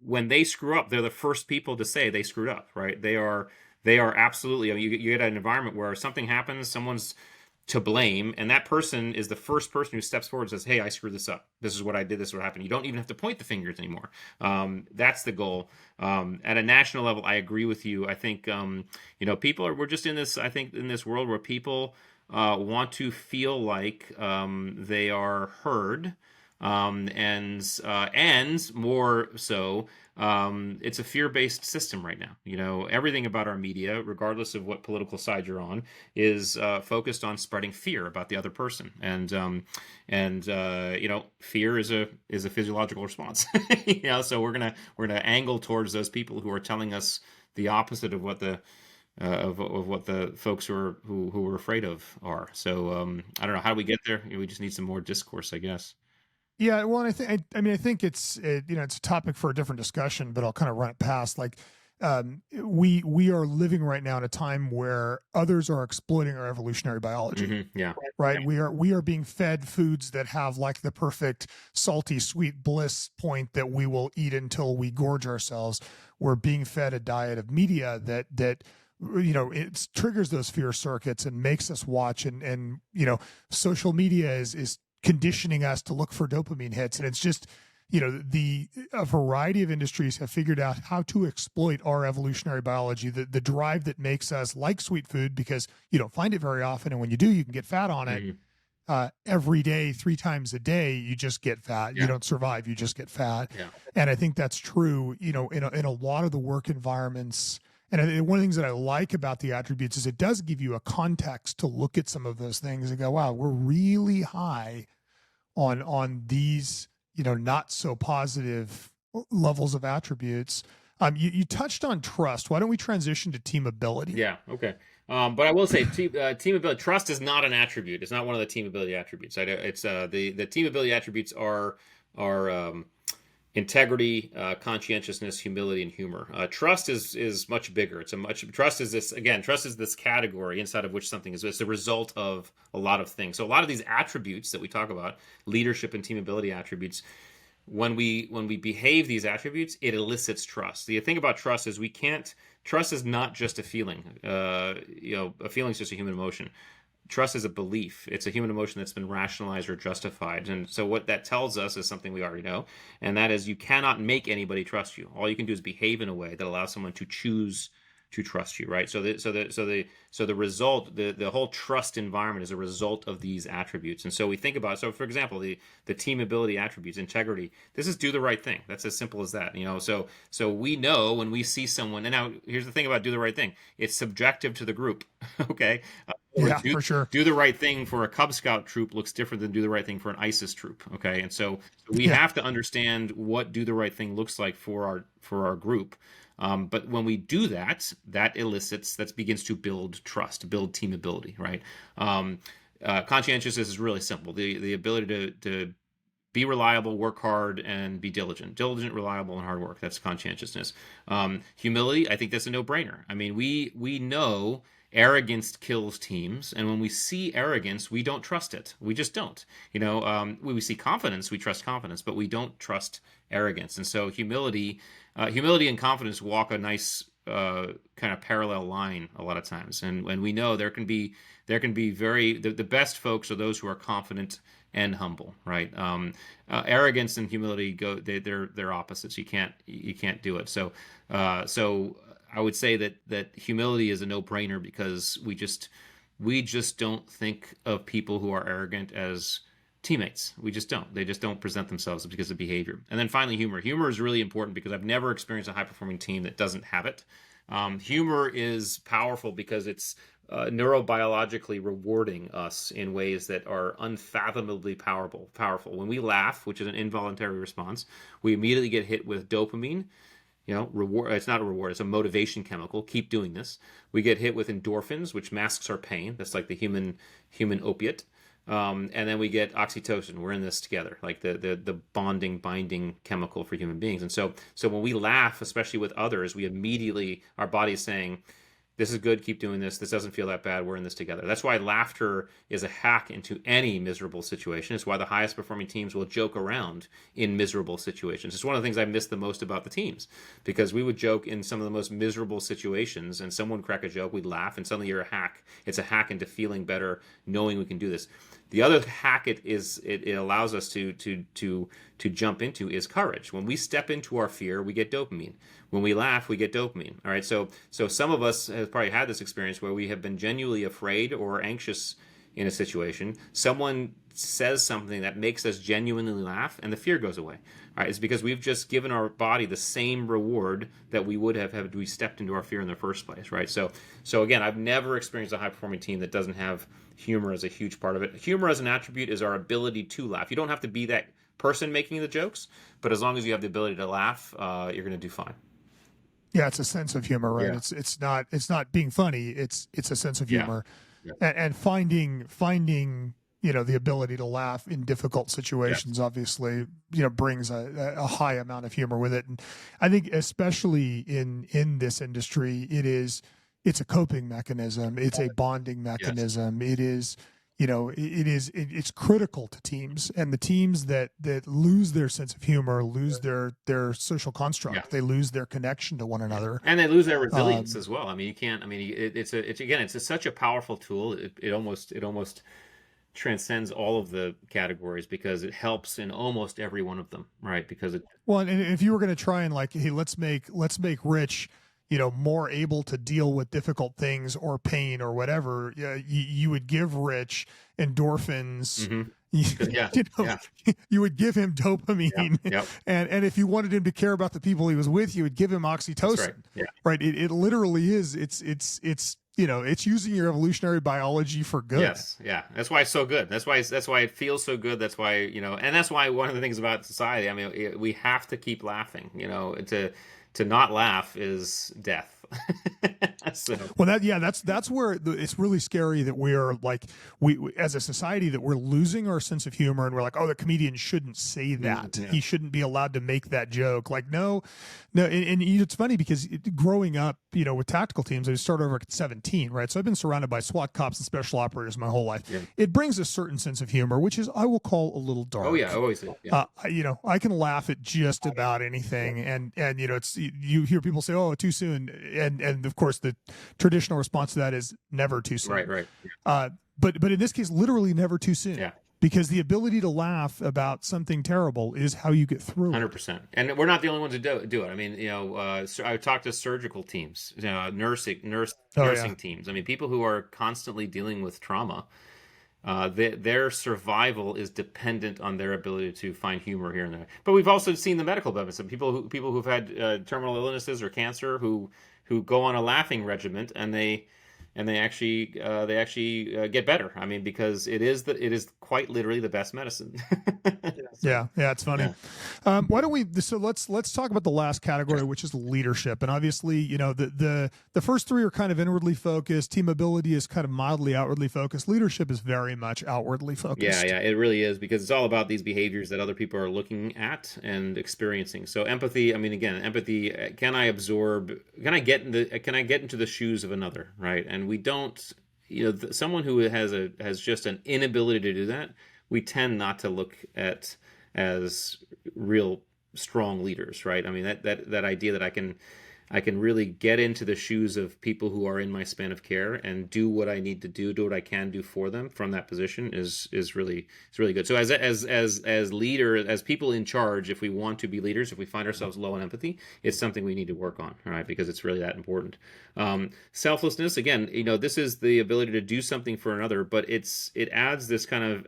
when they screw up, they're the first people to say they screwed up, right? They are absolutely. You get an environment where something happens, someone's to blame, and that person is the first person who steps forward and says, hey, I screwed this up. This is what I did. This is what happened. You don't even have to point the fingers anymore. That's the goal. At a national level, I agree with you. I think, we're just in this world where people want to feel like they are heard, And more so, it's a fear-based system right now. Everything about our media, regardless of what political side you're on, is focused on spreading fear about the other person. And fear is a physiological response. So we're gonna angle towards those people who are telling us the opposite of what the folks who we're afraid of are. So I don't know, how do we get there? We just need some more discourse, I guess. Yeah, well, and I think it's it's a topic for a different discussion, but I'll kind of run it past. Like, we are living right now in a time where others are exploiting our evolutionary biology. Mm-hmm. Yeah. Right. We are being fed foods that have like the perfect salty, sweet bliss point that we will eat until we gorge ourselves. We're being fed a diet of media that it triggers those fear circuits and makes us watch, and social media is conditioning us to look for dopamine hits. And it's just, a variety of industries have figured out how to exploit our evolutionary biology, the drive that makes us like sweet food, because you don't find it very often. And when you do, you can get fat on it. Every day, 3 times a day, you just get fat. Yeah. You don't survive. You just get fat. Yeah. And I think that's true, in a lot of the work environments. And one of the things that I like about the attributes is it does give you a context to look at some of those things and go, wow, we're really high on these, not so positive levels of attributes. You touched on trust. Why don't we transition to teamability? Yeah. Okay. But I will say, teamability, trust is not an attribute. It's not one of the teamability attributes. It's the teamability attributes are integrity, conscientiousness, humility, and humor. Trust is much bigger. Trust is this category inside of which something is. It's the result of a lot of things. So a lot of these attributes that we talk about, leadership and teamability attributes, when we behave these attributes, it elicits trust. The thing about trust is trust is not just a feeling. A feeling is just a human emotion. Trust is a belief. It's a human emotion that's been rationalized or justified. And so what that tells us is something we already know, and that is you cannot make anybody trust you. All you can do is behave in a way that allows someone to choose to trust you, right? So the result, the whole trust environment is a result of these attributes. And so we think about, so for example, the teamability attributes, integrity, this is do the right thing. That's as simple as that, so we know when we see someone, and now here's the thing about do the right thing. It's subjective to the group. Okay. Yeah, for sure. Do the right thing for a Cub Scout troop looks different than do the right thing for an ISIS troop. Okay. And so we have to understand what do the right thing looks like for our group. But when we do that begins to build trust, build teamability, right? Conscientiousness is really simple. The ability to be reliable, work hard, and be diligent. Diligent, reliable, and hard work. That's conscientiousness. Humility, I think that's a no-brainer. I mean, we know arrogance kills teams, and when we see arrogance, we don't trust it. We just don't. We see confidence, we trust confidence, but we don't trust arrogance. And so humility and confidence walk a nice kind of parallel line a lot of times. And we know there can be the best folks are those who are confident and humble, right? Arrogance and humility they're opposites. You can't do it. So I would say that humility is a no-brainer because we just don't think of people who are arrogant as teammates. We just don't. They just don't present themselves because of behavior. And then finally, humor. Humor is really important because I've never experienced a high-performing team that doesn't have it. Humor is powerful because it's neurobiologically rewarding us in ways that are unfathomably powerful. When we laugh, which is an involuntary response, we immediately get hit with dopamine. Reward. It's not a reward. It's a motivation chemical. Keep doing this. We get hit with endorphins, which masks our pain. That's like the human opiate. And then we get oxytocin. We're in this together, like the binding chemical for human beings. And so when we laugh, especially with others, our body is saying, this is good, keep doing this. This doesn't feel that bad. We're in this together. That's why laughter is a hack into any miserable situation. It's why the highest performing teams will joke around in miserable situations. It's one of the things I miss the most about the teams, because we would joke in some of the most miserable situations, and someone would crack a joke, we'd laugh, and suddenly you're a hack. It's a hack into feeling better, knowing we can do this. The other hack it allows us to jump into is courage. When we step into our fear, we get dopamine. When we laugh, we get dopamine. All right. So some of us have probably had this experience where we have been genuinely afraid or anxious in a situation, someone says something that makes us genuinely laugh, and the fear goes away. All right, it's because we've just given our body the same reward that we would have had we stepped into our fear in the first place, right? So again, I've never experienced a high-performing team that doesn't have humor as a huge part of it. Humor as an attribute is our ability to laugh. You don't have to be that person making the jokes, but as long as you have the ability to laugh, you're going to do fine. Yeah, it's a sense of humor, right? Yeah. It's not being funny. It's a sense of humor, Yeah. and finding the ability to laugh in difficult situations. Obviously, brings a high amount of humor with it, and I think especially in this industry, it's a coping mechanism. It's a bonding mechanism. It is. It's critical to teams, and the teams that lose their sense of humor lose their social construct. Yeah. They lose their connection to one another, and they lose their resilience as well. I mean, you can't. I mean, it's such a powerful tool. It almost transcends all of the categories because it helps in almost every one of them, right? Because and if you were going to try and hey, let's make Rich more able to deal with difficult things or pain or whatever, you would give Rich endorphins. Mm-hmm. You would give him dopamine. Yep. And if you wanted him to care about the people he was with, you would give him oxytocin. That's right. Yeah. Right. It literally is. It's it's using your evolutionary biology for good. Yes. Yeah. That's why it's so good. That's why it feels so good. That's why, and that's why one of the things about society, I mean, we have to keep laughing, to not laugh is death. So. Well, that's where it's really scary that we're we as a society that we're losing our sense of humor, and we're like, oh, the comedian shouldn't say that. Yeah. He shouldn't be allowed to make that joke. No. And it's funny because growing up, with tactical teams, I started over at 17, right? So I've been surrounded by SWAT cops and special operators my whole life. Yeah. It brings a certain sense of humor, which is I will call a little dark. Oh yeah, always. Yeah. I can laugh at just about anything, and it's you hear people say, oh, too soon, and of course the traditional response to that is never too soon. Right. But in this case, literally never too soon. Yeah. Because the ability to laugh about something terrible is how you get through it. 100%. And we're not the only ones who do it. I mean, I talked to surgical teams, nursing teams. I mean, people who are constantly dealing with trauma. Their survival is dependent on their ability to find humor here and there. But we've also seen the medical benefits of people who've had terminal illnesses or cancer who go on a laughing regimen and they actually get better. I mean, because it is quite literally the best medicine. Yeah, it's funny. Yeah. Why don't we? So let's talk about the last category, which is leadership. And obviously, the first three are kind of inwardly focused. Teamability is kind of mildly outwardly focused. Leadership is very much outwardly focused. Yeah, it really is, because it's all about these behaviors that other people are looking at and experiencing. So empathy. I mean, again, empathy. Can I absorb? Can I get into the shoes of another? Right, and we don't. Someone who has just an inability to do that, we tend not to look at as real strong leaders, right? I mean, that idea that I can really get into the shoes of people who are in my span of care and do what I need to do what I can do for them from that position is really good. So as leader, as people in charge, if we want to be leaders, if we find ourselves low in empathy, it's something we need to work on, right? Because it's really that important. Selflessness, again, this is the ability to do something for another, but it adds this kind of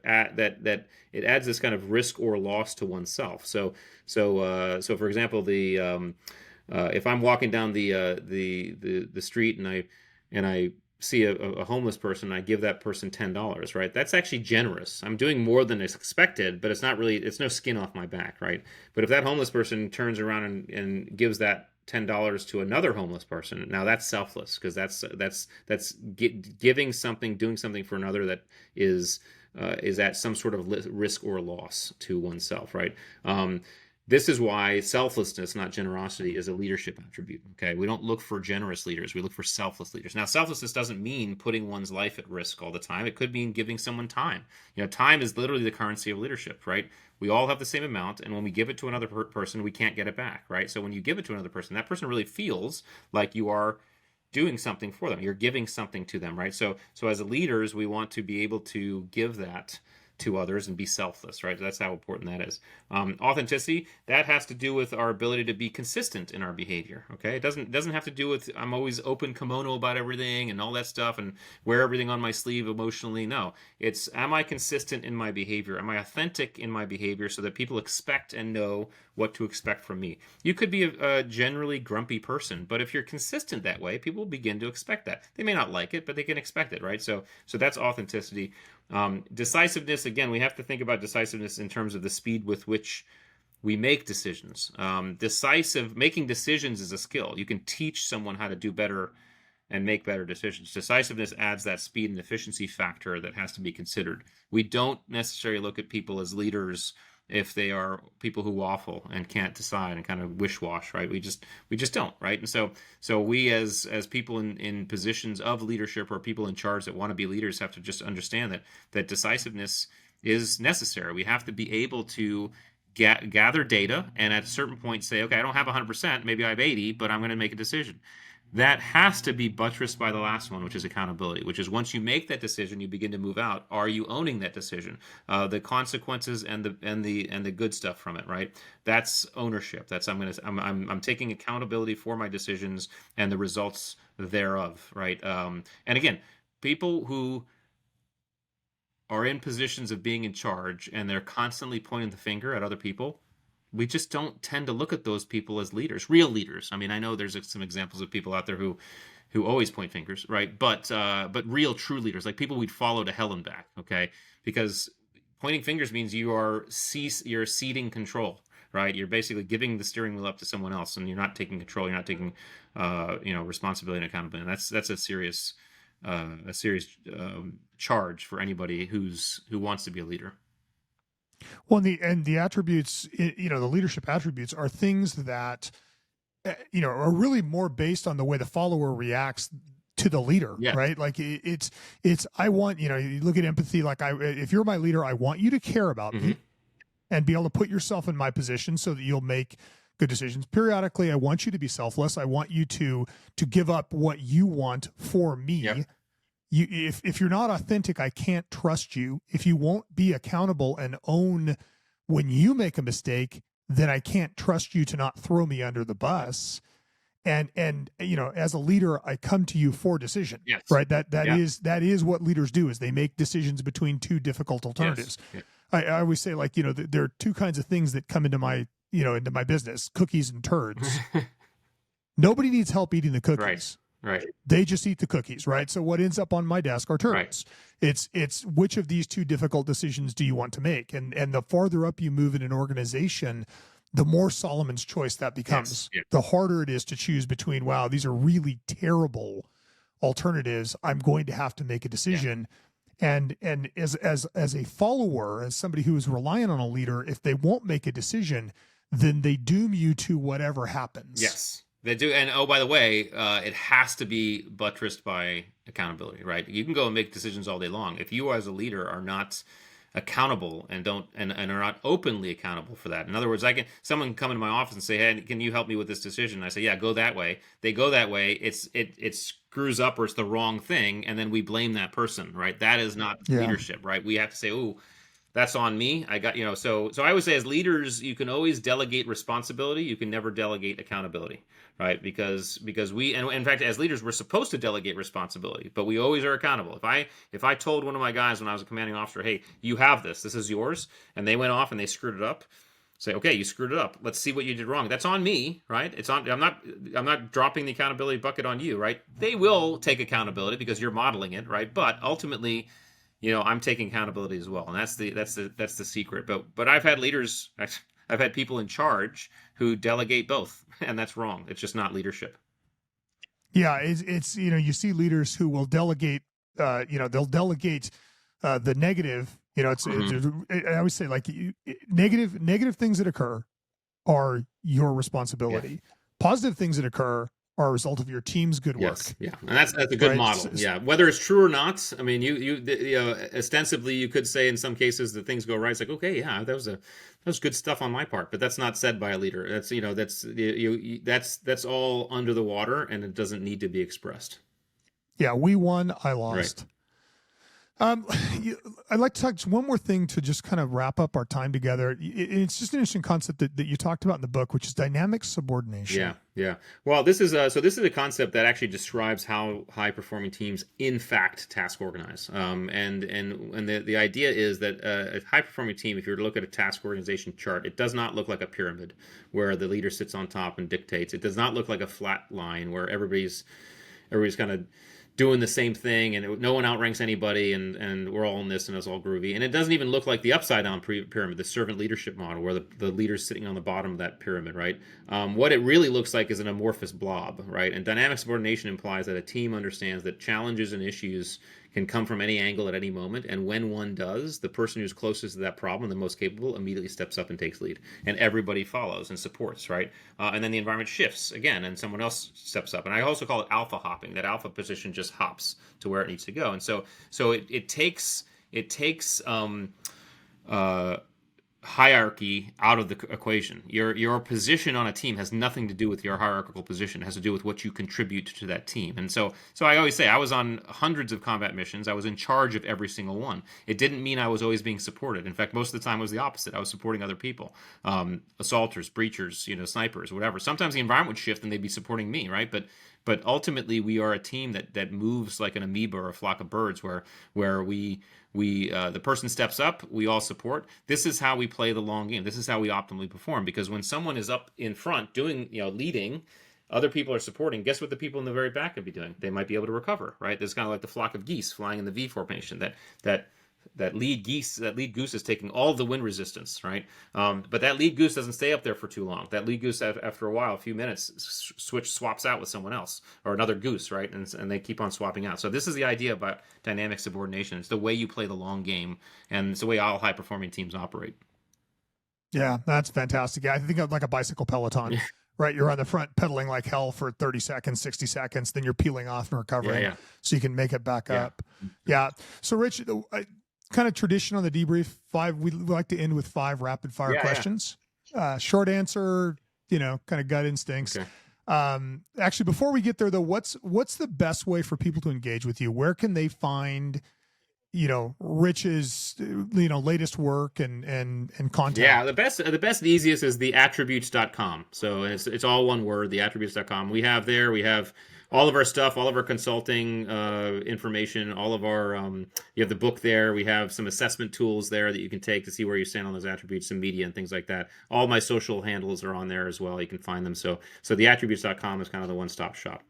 it adds this kind of risk or loss to oneself. So for example, if I'm walking down the street and I see a homeless person, I give that person $10, right? That's actually generous. I'm doing more than is expected, but it's no skin off my back, right? But if that homeless person turns around and gives that $10 to another homeless person, now that's selfless, because that's giving something, doing something for another that is at some sort of risk or loss to oneself, right? This is why selflessness, not generosity, is a leadership attribute. Okay, we don't look for generous leaders; we look for selfless leaders. Now, selflessness doesn't mean putting one's life at risk all the time. It could mean giving someone time. Time is literally the currency of leadership, right? We all have the same amount, and when we give it to another person, we can't get it back, right? So when you give it to another person, that person really feels like you are doing something for them. You're giving something to them, right? So as leaders, we want to be able to give that to others and be selfless, right? That's how important that is. Authenticity, that has to do with our ability to be consistent in our behavior. Okay, it doesn't have to do with I'm always open kimono about everything and all that stuff and wear everything on my sleeve emotionally. No, it's am I consistent in my behavior? Am I authentic in my behavior so that people expect and know what to expect from me? You could be a generally grumpy person, but if you're consistent that way, people will begin to expect that. They may not like it, but they can expect it, right? So that's authenticity. Decisiveness, again, we have to think about decisiveness in terms of the speed with which we make decisions. Making decisions is a skill. You can teach someone how to do better and make better decisions. Decisiveness adds that speed and efficiency factor that has to be considered. We don't necessarily look at people as leaders if they are people who waffle and can't decide and kind of wish-wash, right? We just don't, right? And so we as people in positions of leadership or people in charge that want to be leaders have to just understand that decisiveness is necessary. We have to be able to gather data and at a certain point say, okay, I don't have 100%, maybe I have 80, but I'm going to make a decision. That has to be buttressed by the last one, which is accountability, which is once you make that decision, you begin to move out. Are you owning that decision? The consequences and the good stuff from it, right? That's ownership. That's I'm taking accountability for my decisions and the results thereof, right? And again, people who are in positions of being in charge and they're constantly pointing the finger at other people, we just don't tend to look at those people as leaders, real leaders. I mean, I know there's some examples of people out there who always point fingers, right? But real, true leaders, like people we'd follow to hell and back, okay? Because pointing fingers means you're ceding control, right? You're basically giving the steering wheel up to someone else, and you're not taking control. You're not taking, responsibility and accountability. And that's a serious charge for anybody who wants to be a leader. Well, the attributes, the leadership attributes are things that, are really more based on the way the follower reacts to the leader, Yeah. right? Like it's, I want, you look at empathy, like if you're my leader, I want you to care about me and be able to put yourself in my position so that you'll make good decisions. Periodically, I want you to be selfless. I want you to give up what you want for me. Yep. If you're not authentic, I can't trust you. If you won't be accountable and own when you make a mistake, then I can't trust you to not throw me under the bus. And as a leader, I come to you for decision. Yes. Right. That is what leaders do, is they make decisions between two difficult alternatives. Yes. I always say, like, there are two kinds of things that come into my business: cookies and turds. Nobody needs help eating the cookies. Right. They just eat the cookies, right? So what ends up on my desk are turds. Right. It's which of these two difficult decisions do you want to make? And the farther up you move in an organization, the more Solomon's choice that becomes. Yes. The harder it is to choose between, wow, these are really terrible alternatives. I'm going to have to make a decision. Yeah. And as a follower, as somebody who is reliant on a leader, if they won't make a decision, then they doom you to whatever happens. Yes. They do. And by the way, it has to be buttressed by accountability, right? You can go and make decisions all day long. If you as a leader are not accountable and are not openly accountable for that. In other words, someone can come into my office and say, hey, can you help me with this decision? And I say, yeah, go that way. They go that way. It screws up, or it's the wrong thing. And then we blame that person, right? That is not leadership, right? We have to say, ooh, that's on me. I got, so I would say as leaders, you can always delegate responsibility. You can never delegate accountability, right? Because we, and in fact, as leaders, we're supposed to delegate responsibility, but we always are accountable. If I told one of my guys when I was a commanding officer, hey, you have this is yours, and they went off and they screwed it up, say, okay, you screwed it up. Let's see what you did wrong. That's on me, right? I'm not dropping the accountability bucket on you, right? They will take accountability because you're modeling it, right? But ultimately, I'm taking accountability as well, and that's the secret. But I've had leaders, I've had people in charge who delegate both, and that's wrong. It's just not leadership. Yeah, it's you see leaders who will delegate. They'll delegate the negative. It's I always say, like, negative things that occur are your responsibility. Yeah. Positive things that occur are a result of your team's good work. Yes, yeah, and that's a good model. Yeah, whether it's true or not, I mean, you ostensibly you could say in some cases that things go right. It's like, okay, yeah, that was good stuff on my part, but that's not said by a leader. That's all under the water, and it doesn't need to be expressed. Yeah, we won, I lost. Right. Um, I'd like to talk just one more thing to just kind of wrap up our time together. It's just an interesting concept that you talked about in the book, which is dynamic subordination. Yeah, yeah. Well, this is a concept that actually describes how high performing teams in fact task organize. And the idea is that a high performing team, if you were to look at a task organization chart, it does not look like a pyramid where the leader sits on top and dictates. It does not look like a flat line where everybody's kind of doing the same thing and no one outranks anybody and we're all in this and it's all groovy. And it doesn't even look like the upside down pyramid, the servant leadership model where the leader's sitting on the bottom of that pyramid, right? What it really looks like is an amorphous blob, right? And dynamic subordination implies that a team understands that challenges and issues can come from any angle at any moment. And when one does, the person who's closest to that problem, the most capable, immediately steps up and takes lead. And everybody follows and supports, right? And then the environment shifts again and someone else steps up. And I also call it alpha hopping. That alpha position just hops to where it needs to go. And so it takes hierarchy out of the equation. Your position on a team has nothing to do with your hierarchical position. It has to do with what you contribute to that team. And so I always say I was on hundreds of combat missions. I was in charge of every single one. It didn't mean I was always being supported. In fact, most of the time it was the opposite. I was supporting other people, assaulters, breachers, snipers, whatever. Sometimes the environment would shift and they'd be supporting me, right? But ultimately, we are a team that moves like an amoeba or a flock of birds, where the person steps up, we all support. This is how we play the long game. This is how we optimally perform. Because when someone is up in front doing, leading, other people are supporting. Guess what the people in the very back could be doing? They might be able to recover, right? There's kind of like the flock of geese flying in the V formation. That lead goose is taking all the wind resistance, right? But that lead goose doesn't stay up there for too long. That lead goose, after a while, a few minutes, swaps out with someone else or another goose, right? And they keep on swapping out. So this is the idea about dynamic subordination. It's the way you play the long game, and it's the way all high-performing teams operate. Yeah, that's fantastic. Yeah, I think of like a bicycle peloton. Right, you're on the front pedaling like hell for 30 seconds, 60 seconds, then you're peeling off and recovering so you can make it back up. Yeah. So, Rich, kind of tradition on the debrief, we like to end with 5 rapid fire questions. Short answer, kind of gut instincts. Okay. Actually, before we get there though, what's the best way for people to engage with you? Where can they find, Rich's, latest work and content? Yeah, the best and easiest is theattributes.com. So it's all one word, theattributes.com. We have all of our stuff, all of our consulting information, all of our, you have the book there. We have some assessment tools there that you can take to see where you stand on those attributes, some media and things like that. All my social handles are on there as well. You can find them. So theattributes.com is kind of the one-stop shop.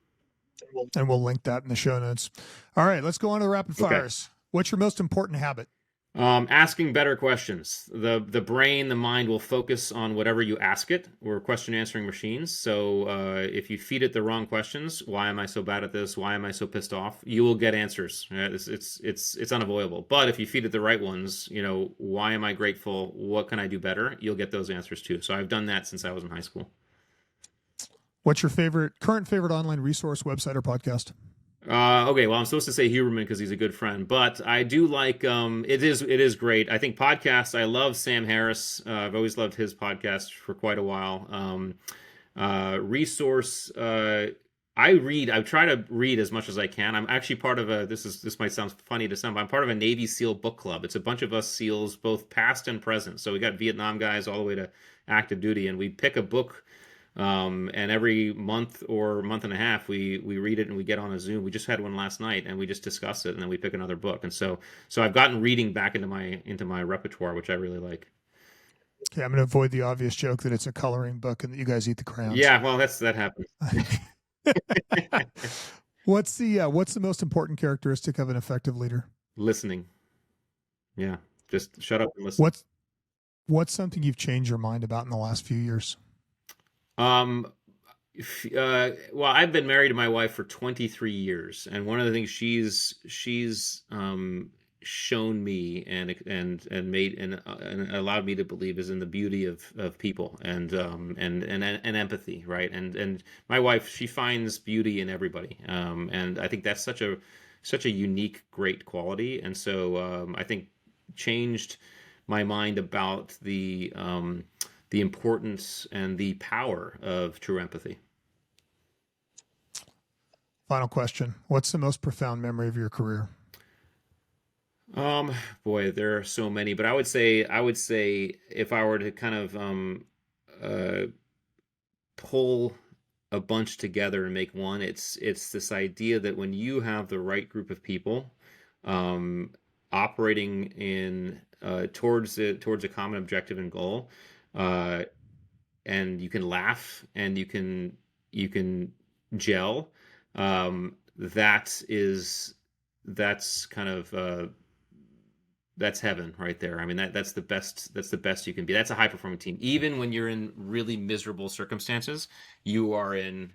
And we'll link that in the show notes. All right, let's go on to the rapid fires. Okay. What's your most important habit? Asking better questions. The brain, the mind will focus on whatever you ask it. We're question answering machines. So if you feed it the wrong questions, why am I so bad at this? Why am I so pissed off? You will get answers. It's unavoidable. But if you feed it the right ones, why am I grateful? What can I do better? You'll get those answers too. So I've done that since I was in high school. What's your current favorite online resource, website, or podcast? Okay, well, I'm supposed to say Huberman because he's a good friend, but I do like, it is great. I think podcasts, I love Sam Harris. I've always loved his podcast for quite a while. Resource, I try to read as much as I can. I'm actually part of this might sound funny to some, but I'm part of a Navy SEAL book club. It's a bunch of us SEALs, both past and present. So we got Vietnam guys all the way to active duty, and we pick a book. And every month or month and a half, we read it and we get on a Zoom. We just had one last night and we just discuss it and then we pick another book. And so I've gotten reading back into my repertoire, which I really like. Okay, I'm going to avoid the obvious joke that it's a coloring book and that you guys eat the crayons. Yeah, well, that happens. What's the most important characteristic of an effective leader? Listening. Yeah, just shut up and listen. What's something you've changed your mind about in the last few years? Well, I've been married to my wife for 23 years, and one of the things she's shown me and made and allowed me to believe is in the beauty of people and empathy, right? And my wife, she finds beauty in everybody, and I think that's such a unique, great quality, and so I think changed my mind about the importance and the power of true empathy. Final question. What's the most profound memory of your career? Boy, there are so many, but I would say if I were to kind of uh, pull a bunch together and make one, it's this idea that when you have the right group of people, um, operating in towards a common objective and goal, uh, and you can laugh and you can gel, that's kind of that's heaven right there. I mean, that's the best you can be. That's a high performing team. Even when you're in really miserable circumstances, you are in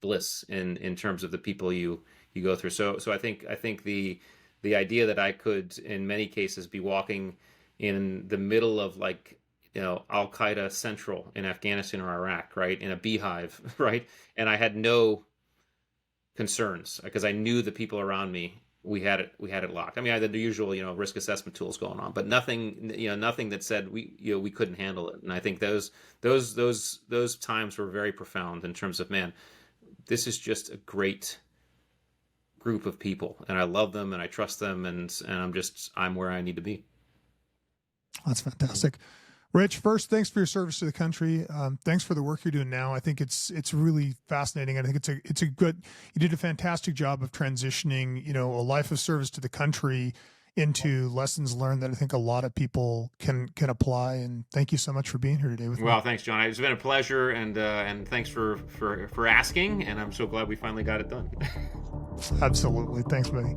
bliss in terms of the people you go through. So I think the idea that I could in many cases be walking in the middle of, like, Al Qaeda Central in Afghanistan or Iraq, right, in a beehive, right, and I had no concerns because I knew the people around me. We had it locked. I mean, I had the usual, risk assessment tools going on, but nothing that said we couldn't handle it. And I think those times were very profound in terms of, man, this is just a great group of people, and I love them and I trust them, and I'm where I need to be. That's fantastic. Rich, first, thanks for your service to the country. Thanks for the work you're doing now. I think it's really fascinating. I think it's a good. You did a fantastic job of transitioning, a life of service to the country into lessons learned that I think a lot of people can apply. And thank you so much for being here today with me. Well, thanks, John. It's been a pleasure, and thanks for asking. And I'm so glad we finally got it done. Absolutely. Thanks, buddy.